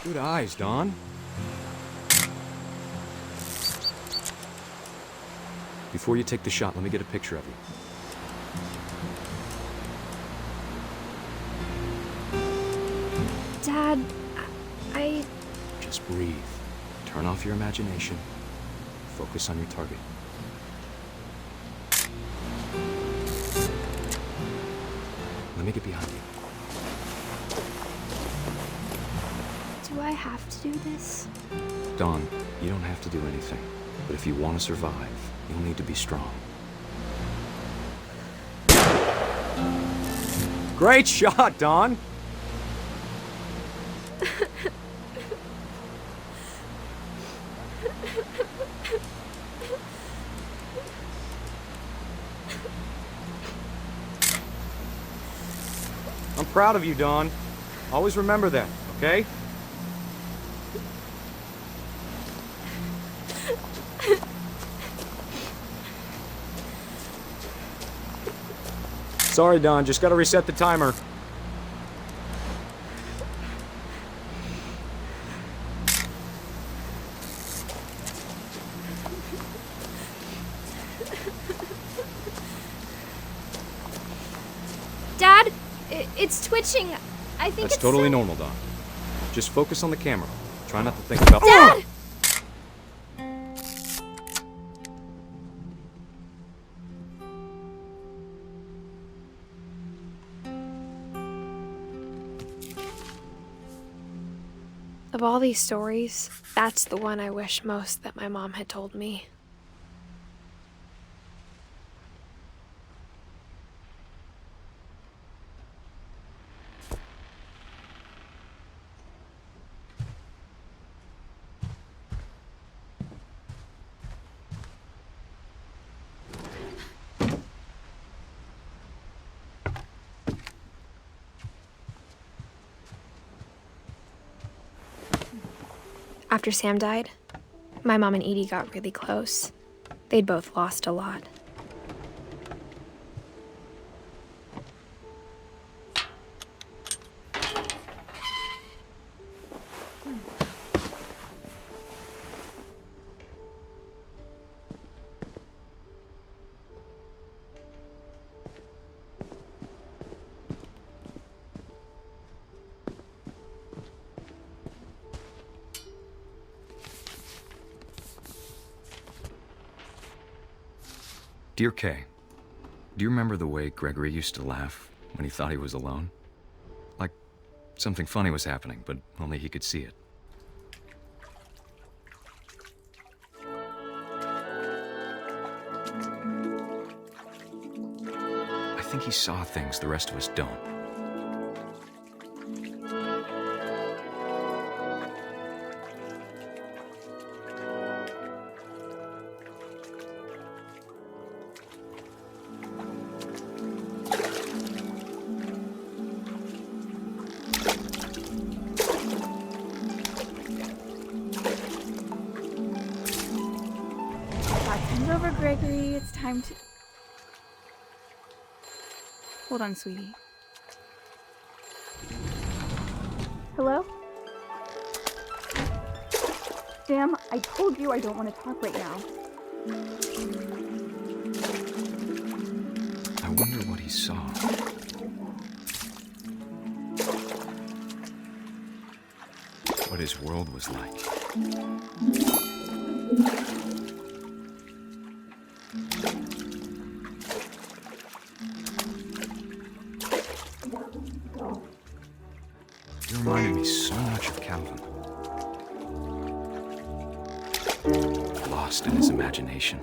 Good eyes, Dawn. Before you take the shot, let me get a picture of you. Dad, I... Just breathe. Turn off your imagination. Focus on your target. Let me get behind you. Do I have to do this? Dawn, you don't have to do anything. But if you want to survive, you'll need to be strong. Great shot, Dawn! I'm proud of you, Dawn. Always remember that, okay? Sorry, Dawn. Just gotta reset the timer. Dad, it's twitching. I think That's it's totally sick. normal, Dawn. Just focus on the camera. Try not to think about— Dad! Of all these stories, that's the one I wish most that my mom had told me. After Sam died, my mom and Edie got really close. They'd both lost a lot. Dear Kay, do you remember the way Gregory used to laugh when he thought he was alone? Like something funny was happening, but only he could see it. I think he saw things the rest of us don't. Send over, Gregory. It's time to... Hold on, sweetie. Hello? Sam, I told you I don't want to talk right now. I wonder what he saw. What his world was like. You reminded me so much of Calvin. Lost in his imagination.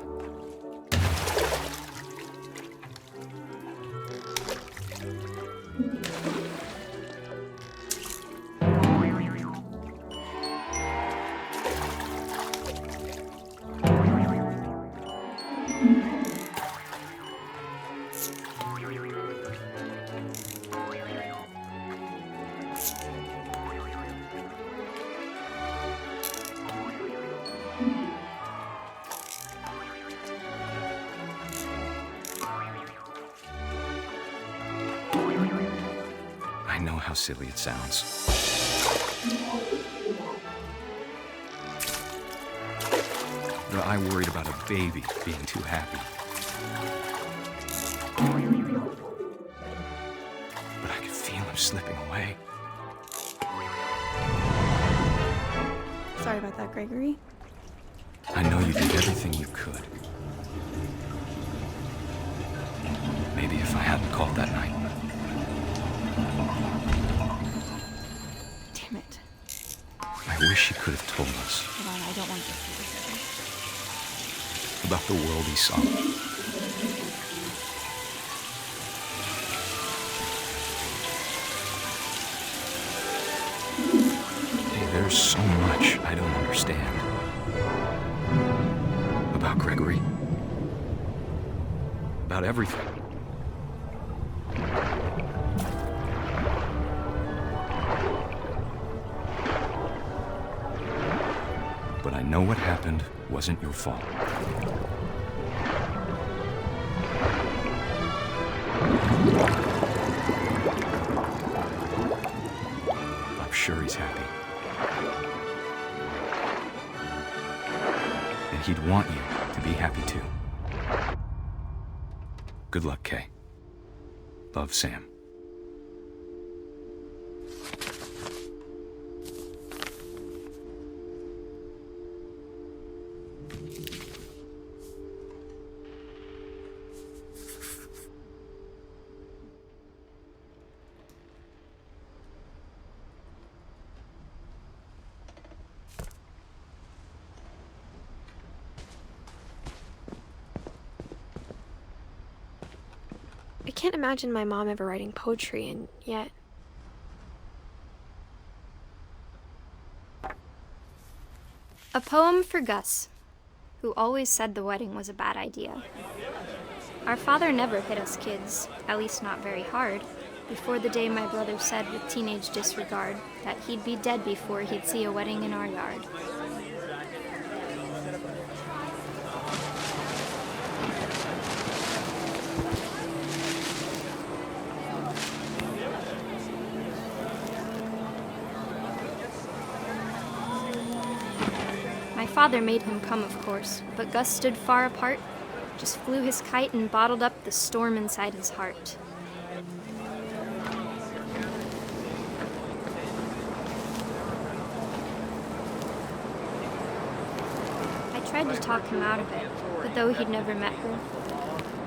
I know how silly it sounds. But I worried about a baby being too happy. But I could feel him slipping away. Sorry about that, Gregory. I know you did everything you could. Maybe if I hadn't called that night. Damn it. I wish she could have told us. Hold on, I don't want this to About the world he saw. Hey, there's so much I don't understand. About Gregory. About everything. But I know what happened wasn't your fault. I'm sure he's happy. And he'd want you to be happy too. Good luck, Kay. Love, Sam. I can't imagine my mom ever writing poetry, and yet... A poem for Gus, who always said the wedding was a bad idea. Our father never hit us kids, at least not very hard, before the day my brother said with teenage disregard that he'd be dead before he'd see a wedding in our yard. My father made him come, of course, but Gus stood far apart, just flew his kite and bottled up the storm inside his heart. I tried to talk him out of it, but though he'd never met her,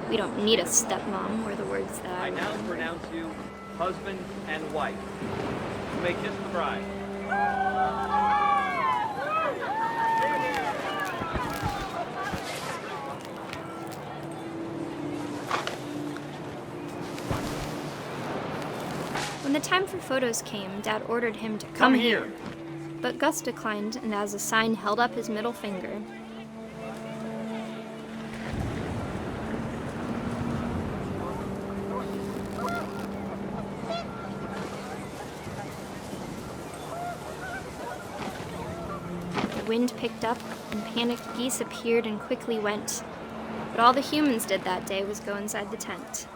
"We don't need a stepmom," were the words that I now pronounce you husband and wife. You may kiss the bride. When the time for photos came, Dad ordered him to come here. But Gus declined, and as a sign held up his middle finger. The wind picked up, and panicked geese appeared and quickly went. But all the humans did that day was go inside the tent.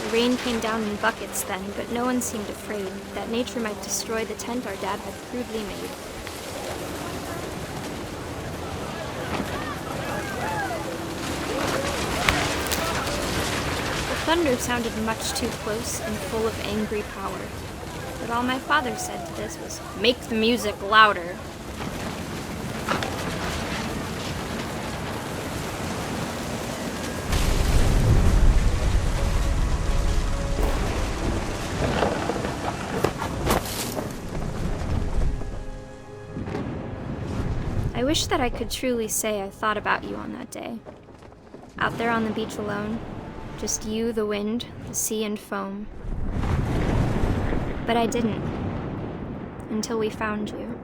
The rain came down in buckets then, but no one seemed afraid that nature might destroy the tent our dad had crudely made. The thunder sounded much too close and full of angry power, but all my father said to this was, "Make the music louder." I wish that I could truly say I thought about you on that day. Out there on the beach alone, just you, the wind, the sea, and foam. But I didn't, until we found you.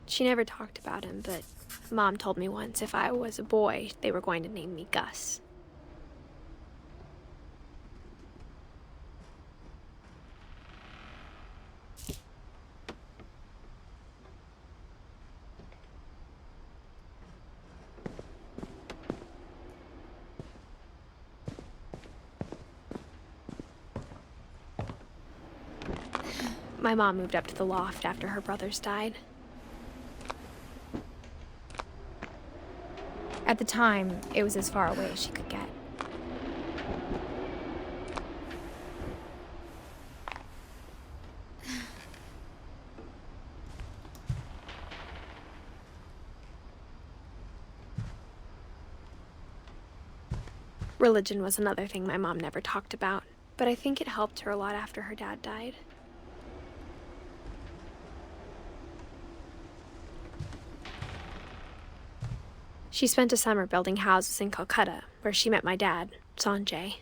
She never talked about him, but Mom told me once if I was a boy, they were going to name me Gus. My mom moved up to the loft after her brothers died. At the time, it was as far away as she could get. Religion was another thing my mom never talked about, but I think it helped her a lot after her dad died. She spent a summer building houses in Calcutta, where she met my dad, Sanjay.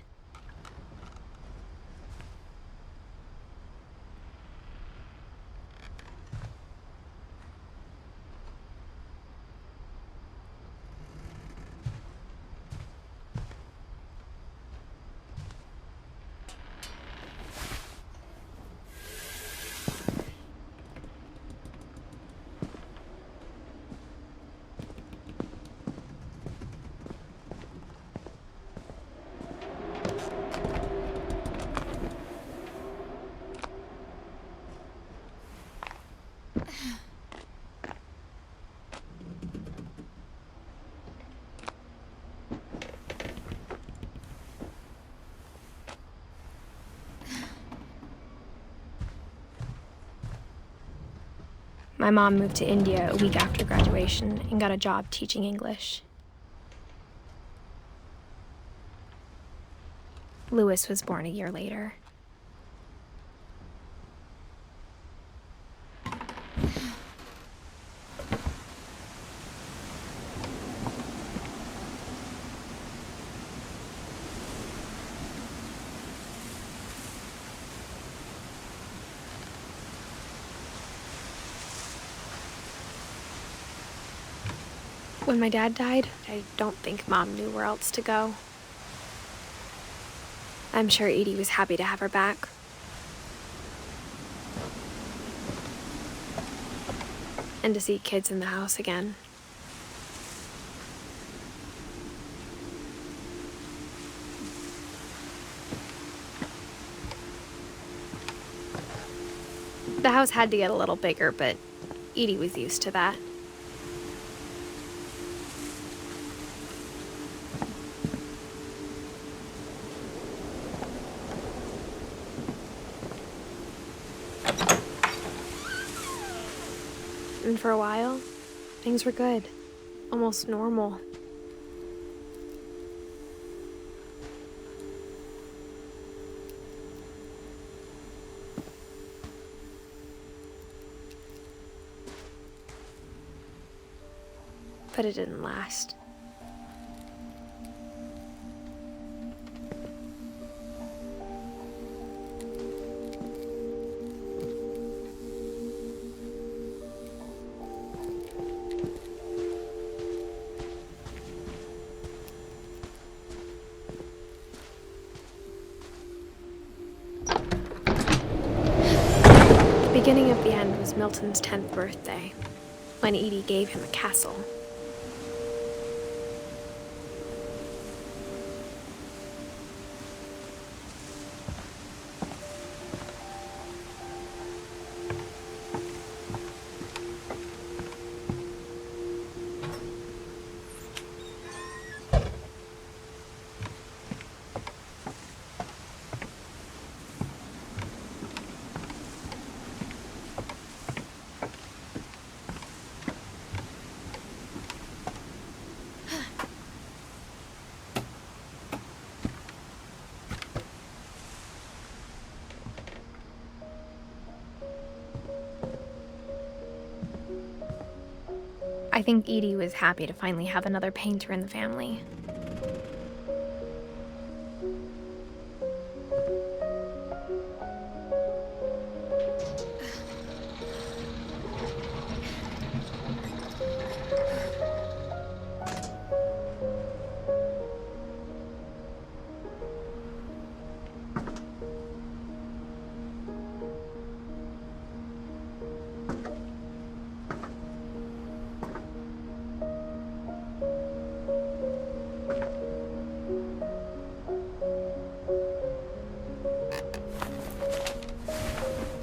My mom moved to India a week after graduation and got a job teaching English. Louis was born a year later. When my dad died, I don't think Mom knew where else to go. I'm sure Edie was happy to have her back. And to see kids in the house again. The house had to get a little bigger, but Edie was used to that. And for a while, things were good, almost normal. But it didn't last. The beginning of the end was Milton's 10th birthday, when Edie gave him a castle. I think Edie was happy to finally have another painter in the family.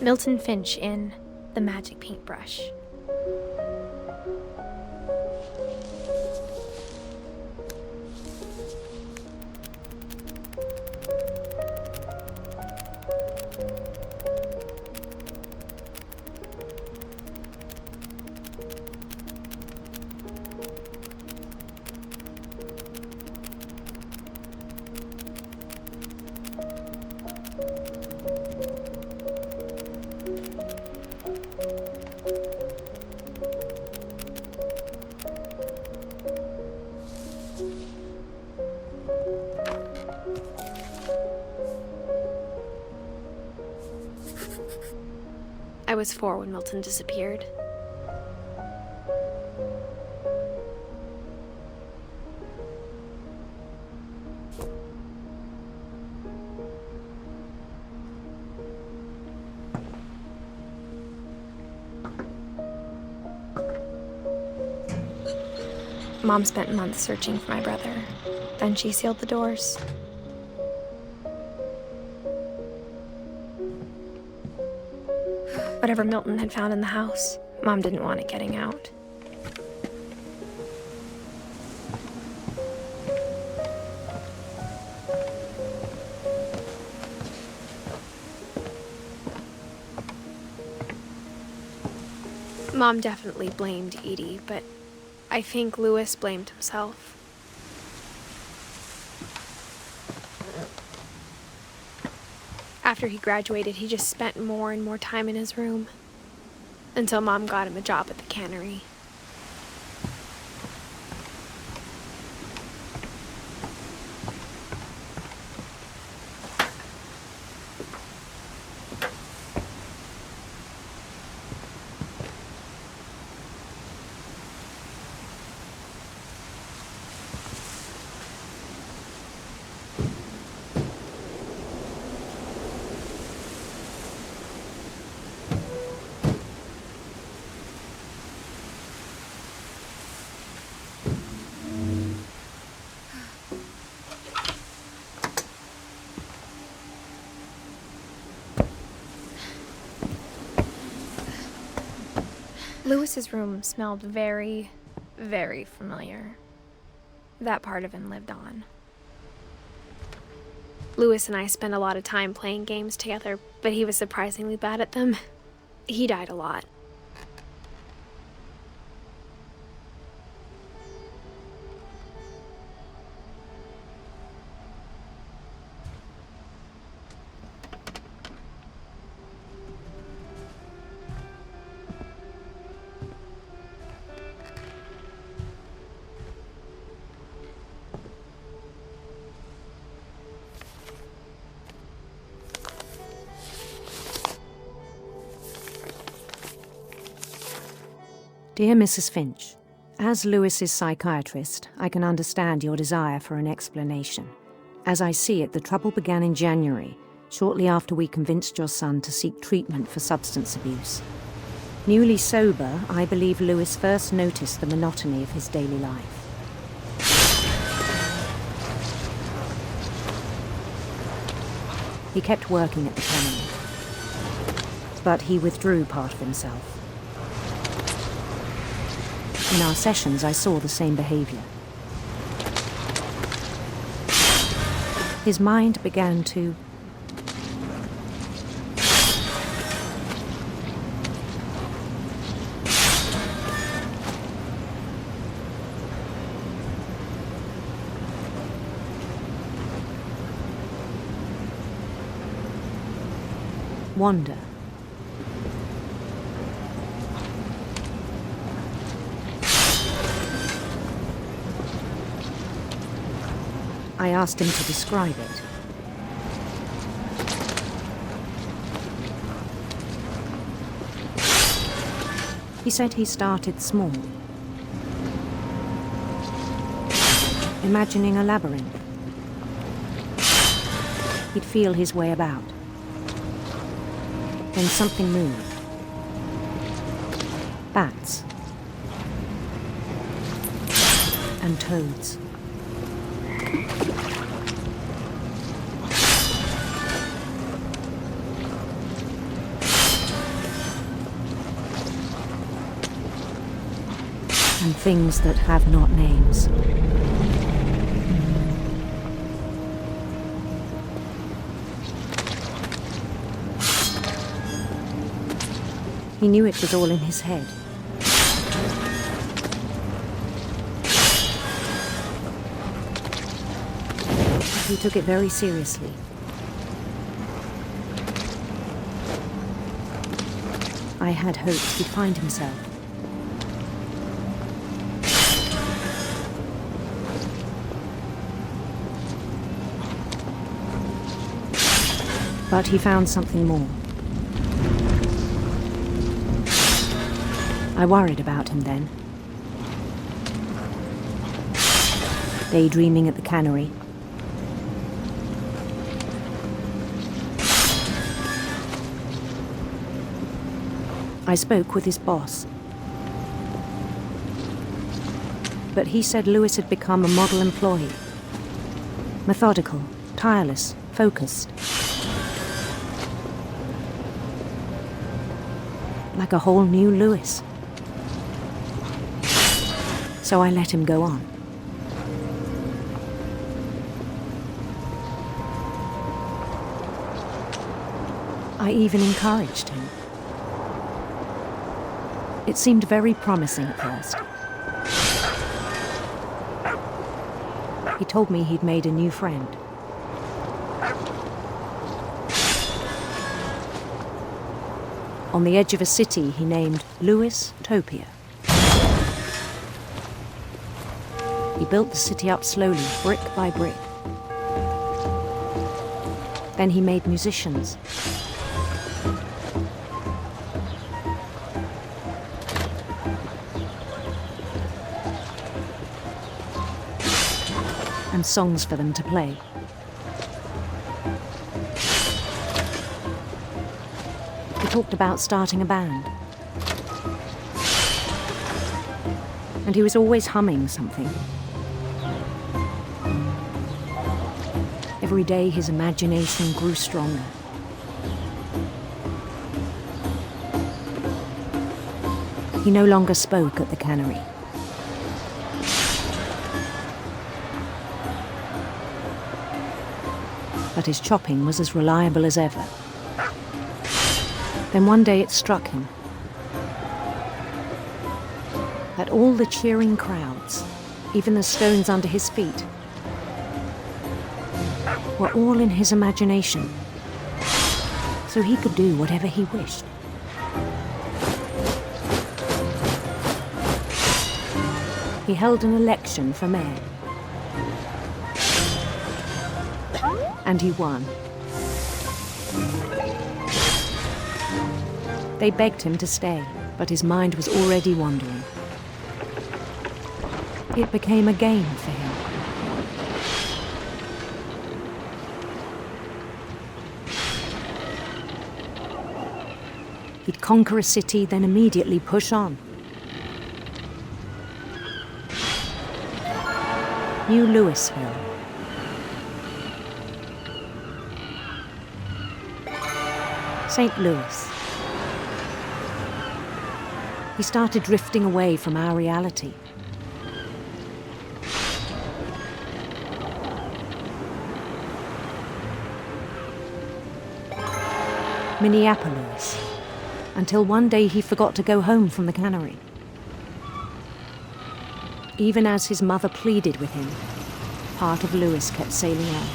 Milton Finch in The Magic Paintbrush. I was 4 when Milton disappeared. Mom spent months searching for my brother. Then she sealed the doors. Whatever Milton had found in the house, Mom didn't want it getting out. Mom definitely blamed Edie, but I think Louis blamed himself. After he graduated, he just spent more and more time in his room, until Mom got him a job at the cannery. Louis's room smelled very, very familiar. That part of him lived on. Louis and I spent a lot of time playing games together, but he was surprisingly bad at them. He died a lot. Dear Mrs. Finch, as Louis's psychiatrist, I can understand your desire for an explanation. As I see it, the trouble began in January, shortly after we convinced your son to seek treatment for substance abuse. Newly sober, I believe Louis first noticed the monotony of his daily life. He kept working at the cannery, but he withdrew part of himself. In our sessions, I saw the same behavior. His mind began to wander. I asked him to describe it. He said he started small, imagining a labyrinth. He'd feel his way about. Then something moved. Bats. And toads. and things that have not names. He knew it was all in his head. He took it very seriously. I had hoped he'd find himself. But he found something more. I worried about him then. Daydreaming at the cannery. I spoke with his boss. But he said Lewis had become a model employee. Methodical, tireless, focused. Like a whole new Lewis. So I let him go on. I even encouraged him. It seemed very promising at first. He told me he'd made a new friend. On the edge of a city he named Lewis Topia. He built the city up slowly, brick by brick. Then he made musicians. And songs for them to play. He talked about starting a band. And he was always humming something. Every day his imagination grew stronger. He no longer spoke at the cannery. But his chopping was as reliable as ever. Then one day it struck him that all the cheering crowds, even the stones under his feet, were all in his imagination, so he could do whatever he wished. He held an election for mayor. And he won. They begged him to stay, but his mind was already wandering. It became a game for him. He'd conquer a city, then immediately push on. New Louisville. St. Louis. He started drifting away from our reality. Minneapolis, until one day he forgot to go home from the cannery. Even as his mother pleaded with him, part of Lewis kept sailing on.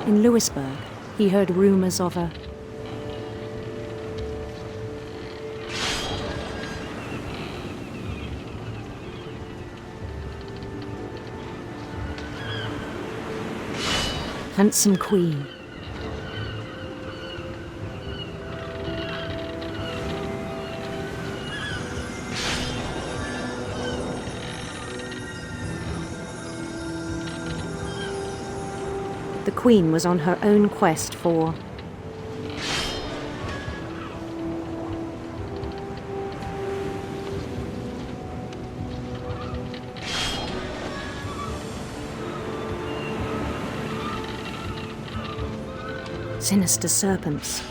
In Lewisburg, he heard rumors of a handsome queen. The queen was on her own quest for sinister serpents.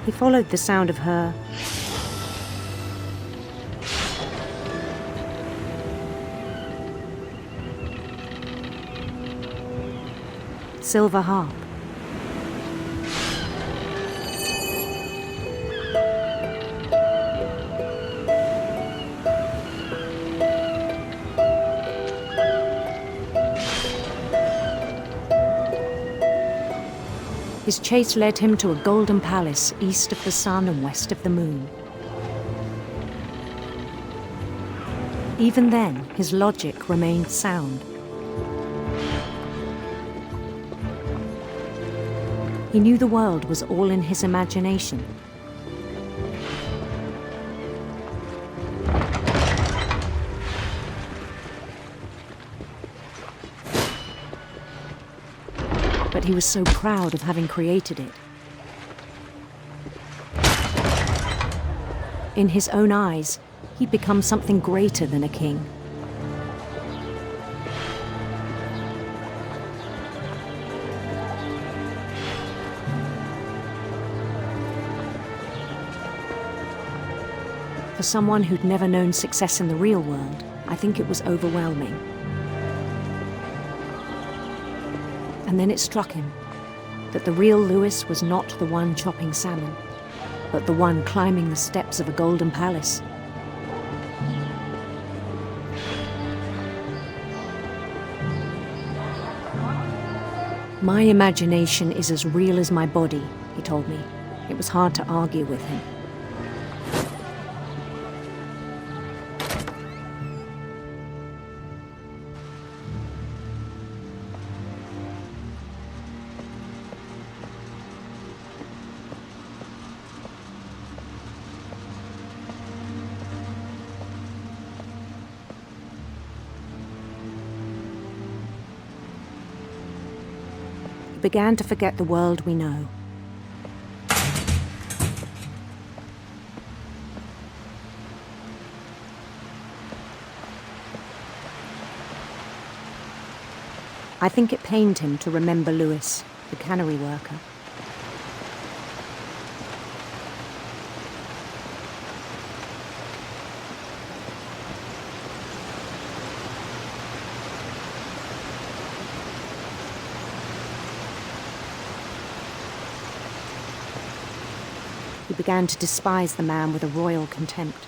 He followed the sound of her silver harp. His chase led him to a golden palace east of the sun and west of the moon. Even then, his logic remained sound. He knew the world was all in his imagination. But he was so proud of having created it. In his own eyes, he'd become something greater than a king. For someone who'd never known success in the real world, I think it was overwhelming. And then it struck him that the real Lewis was not the one chopping salmon, but the one climbing the steps of a golden palace. My imagination is as real as my body, he told me. It was hard to argue with him. Began to forget the world we know. I think it pained him to remember Lewis, the cannery worker. He began to despise the man with a royal contempt.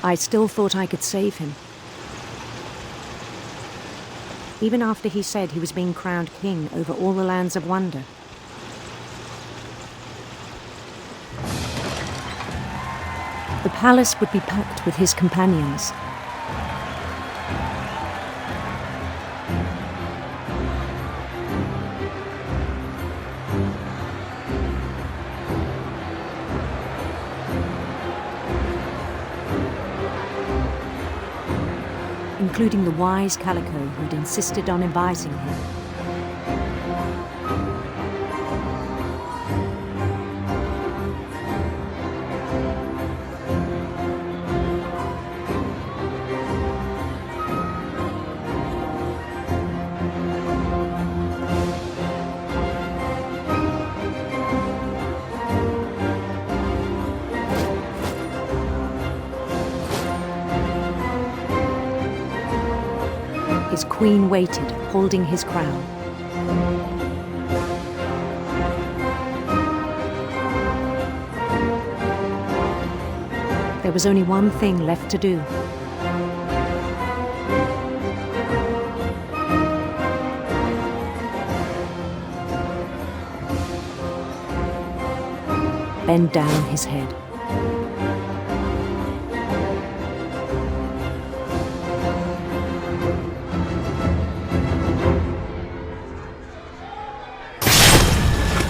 I still thought I could save him. Even after he said he was being crowned king over all the lands of wonder. The palace would be packed with his companions. Including the wise Calico who'd insisted on advising him. His queen waited, holding his crown. There was only one thing left to do. Bend down his head.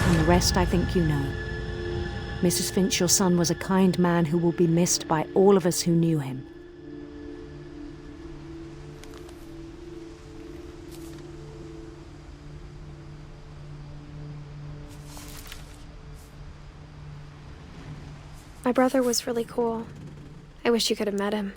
And the rest I think you know. Mrs. Finch, your son was a kind man who will be missed by all of us who knew him. My brother was really cool. I wish you could have met him.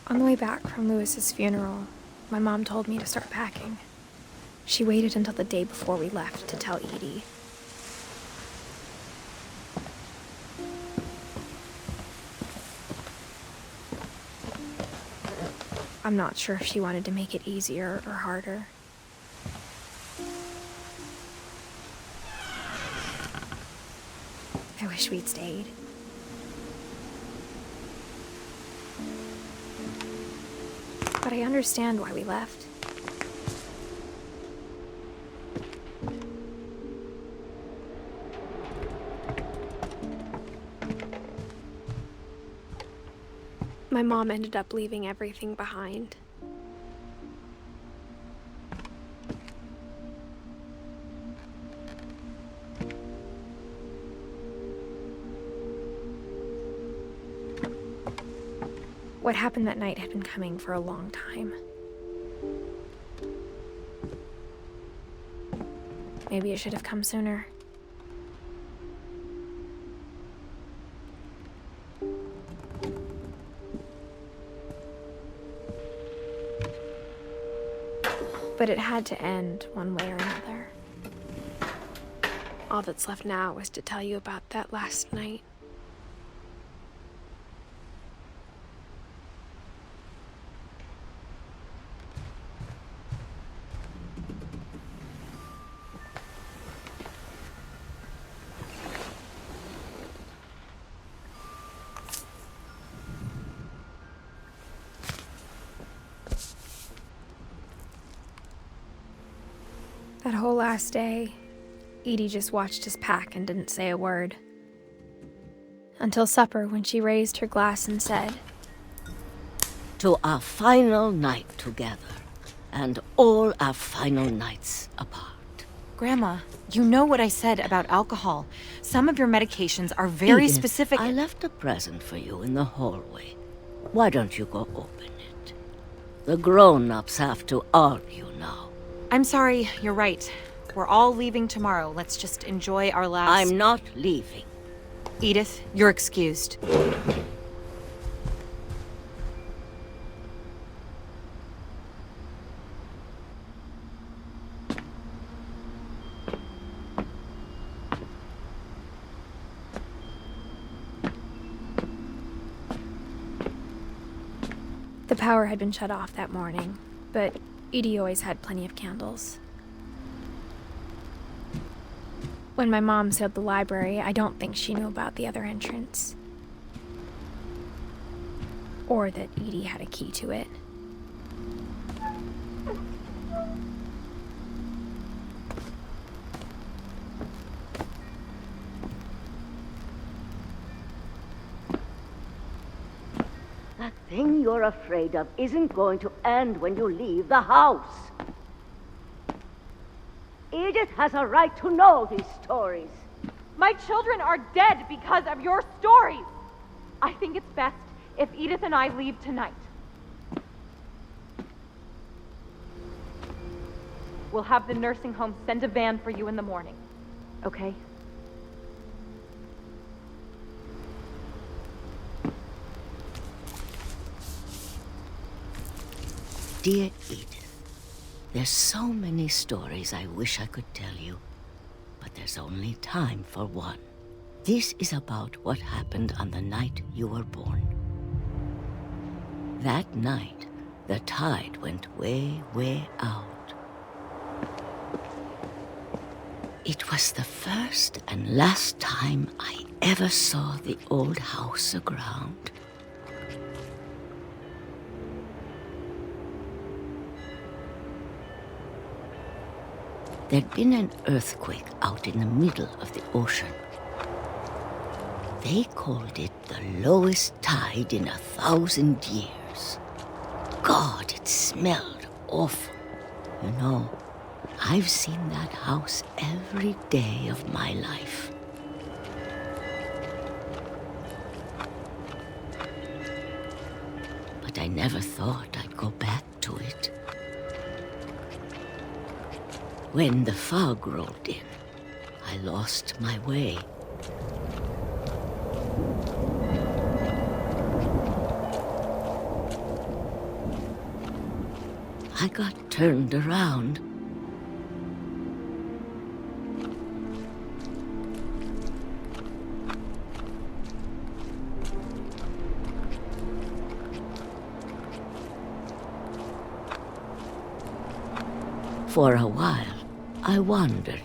On the way back from Lewis's funeral, my mom told me to start packing. She waited until the day before we left to tell Edie. I'm not sure if she wanted to make it easier or harder. I wish we'd stayed. But I understand why we left. My mom ended up leaving everything behind. What happened that night had been coming for a long time. Maybe it should have come sooner. But it had to end one way or another. All that's left now is to tell you about that last night. That whole last day, Edie just watched us pack and didn't say a word. Until supper, when she raised her glass and said, "To our final night together, and all our final nights apart." Grandma, you know what I said about alcohol. Some of your medications are very Edith, specific. I left a present for you in the hallway. Why don't you go open it? The grown-ups have to argue now. I'm sorry, you're right. We're all leaving tomorrow. Let's just enjoy our last... I'm not leaving. Edith, you're excused. The power had been shut off that morning, but Edie always had plenty of candles. When my mom sealed the library, I don't think she knew about the other entrance. Or that Edie had a key to it. That thing you're afraid of isn't going to end when you leave the house. Edith has a right to know these stories. My children are dead because of your stories. I think it's best if Edith and I leave tonight. We'll have the nursing home send a van for you in the morning, okay? Dear Edith, there's so many stories I wish I could tell you, but there's only time for one. This is about what happened on the night you were born. That night, the tide went way, way out. It was the first and last time I ever saw the old house aground. there'd been an earthquake out in the middle of the ocean. They called it the lowest tide in 1,000 years. God, it smelled awful. You know, I've seen that house every day of my life. But I never thought I'd go back to it. When the fog rolled in, I lost my way. I got turned around. For a while, I wandered.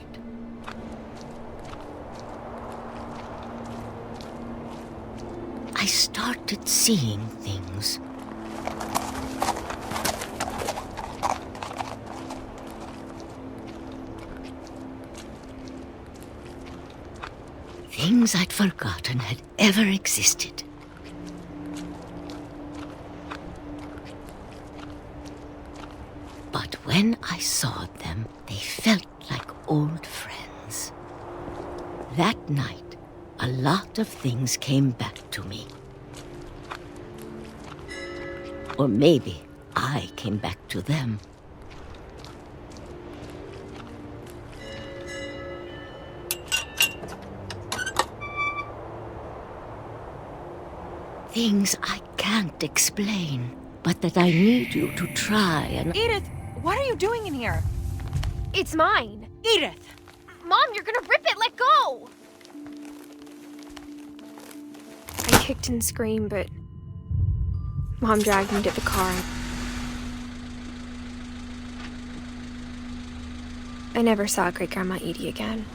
I started seeing things. Things I'd forgotten had ever existed. But when I saw them, they felt like old friends. That night, a lot of things came back to me. Or maybe I came back to them. Things I can't explain, but that I need you to try and... Edith, what are you doing in here? It's mine. Edith! Mom, you're gonna rip it! Let go! I kicked and screamed, but Mom dragged me to the car. I never saw Great-Grandma Edie again.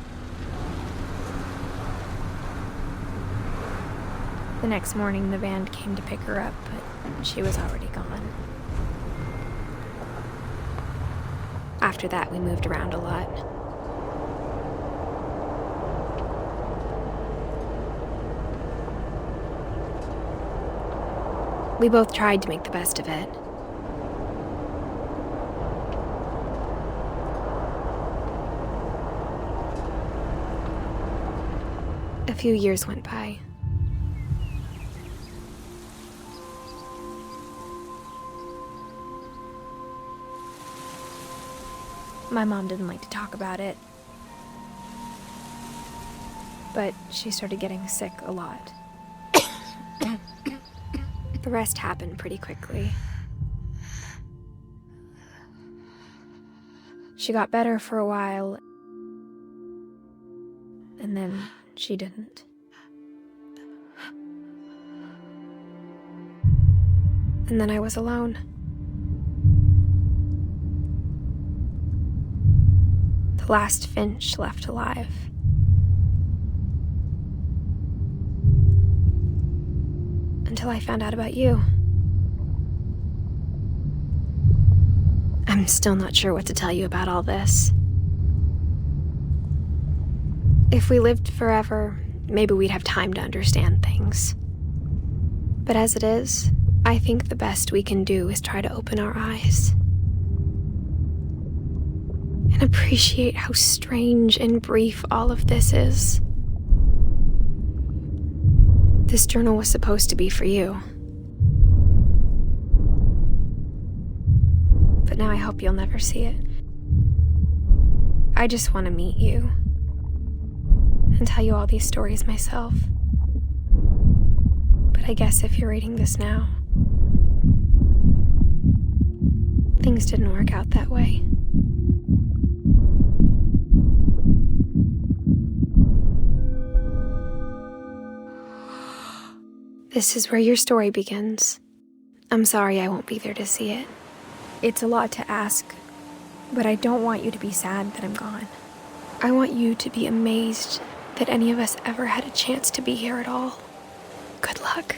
The next morning, the band came to pick her up, but she was already gone. After that, we moved around a lot. We both tried to make the best of it. A few years went by. My mom didn't like to talk about it, but she started getting sick a lot. The rest happened pretty quickly. She got better for a while, and then she didn't. And then I was alone. The last Finch left alive. Until I found out about you. I'm still not sure what to tell you about all this. If we lived forever, maybe we'd have time to understand things. But as it is, I think the best we can do is try to open our eyes. And appreciate how strange and brief all of this is. This journal was supposed to be for you. But now I hope you'll never see it. I just want to meet you and tell you all these stories myself. But I guess if you're reading this now, things didn't work out that way. This is where your story begins. I'm sorry I won't be there to see it. It's a lot to ask, but I don't want you to be sad that I'm gone. I want you to be amazed that any of us ever had a chance to be here at all. Good luck.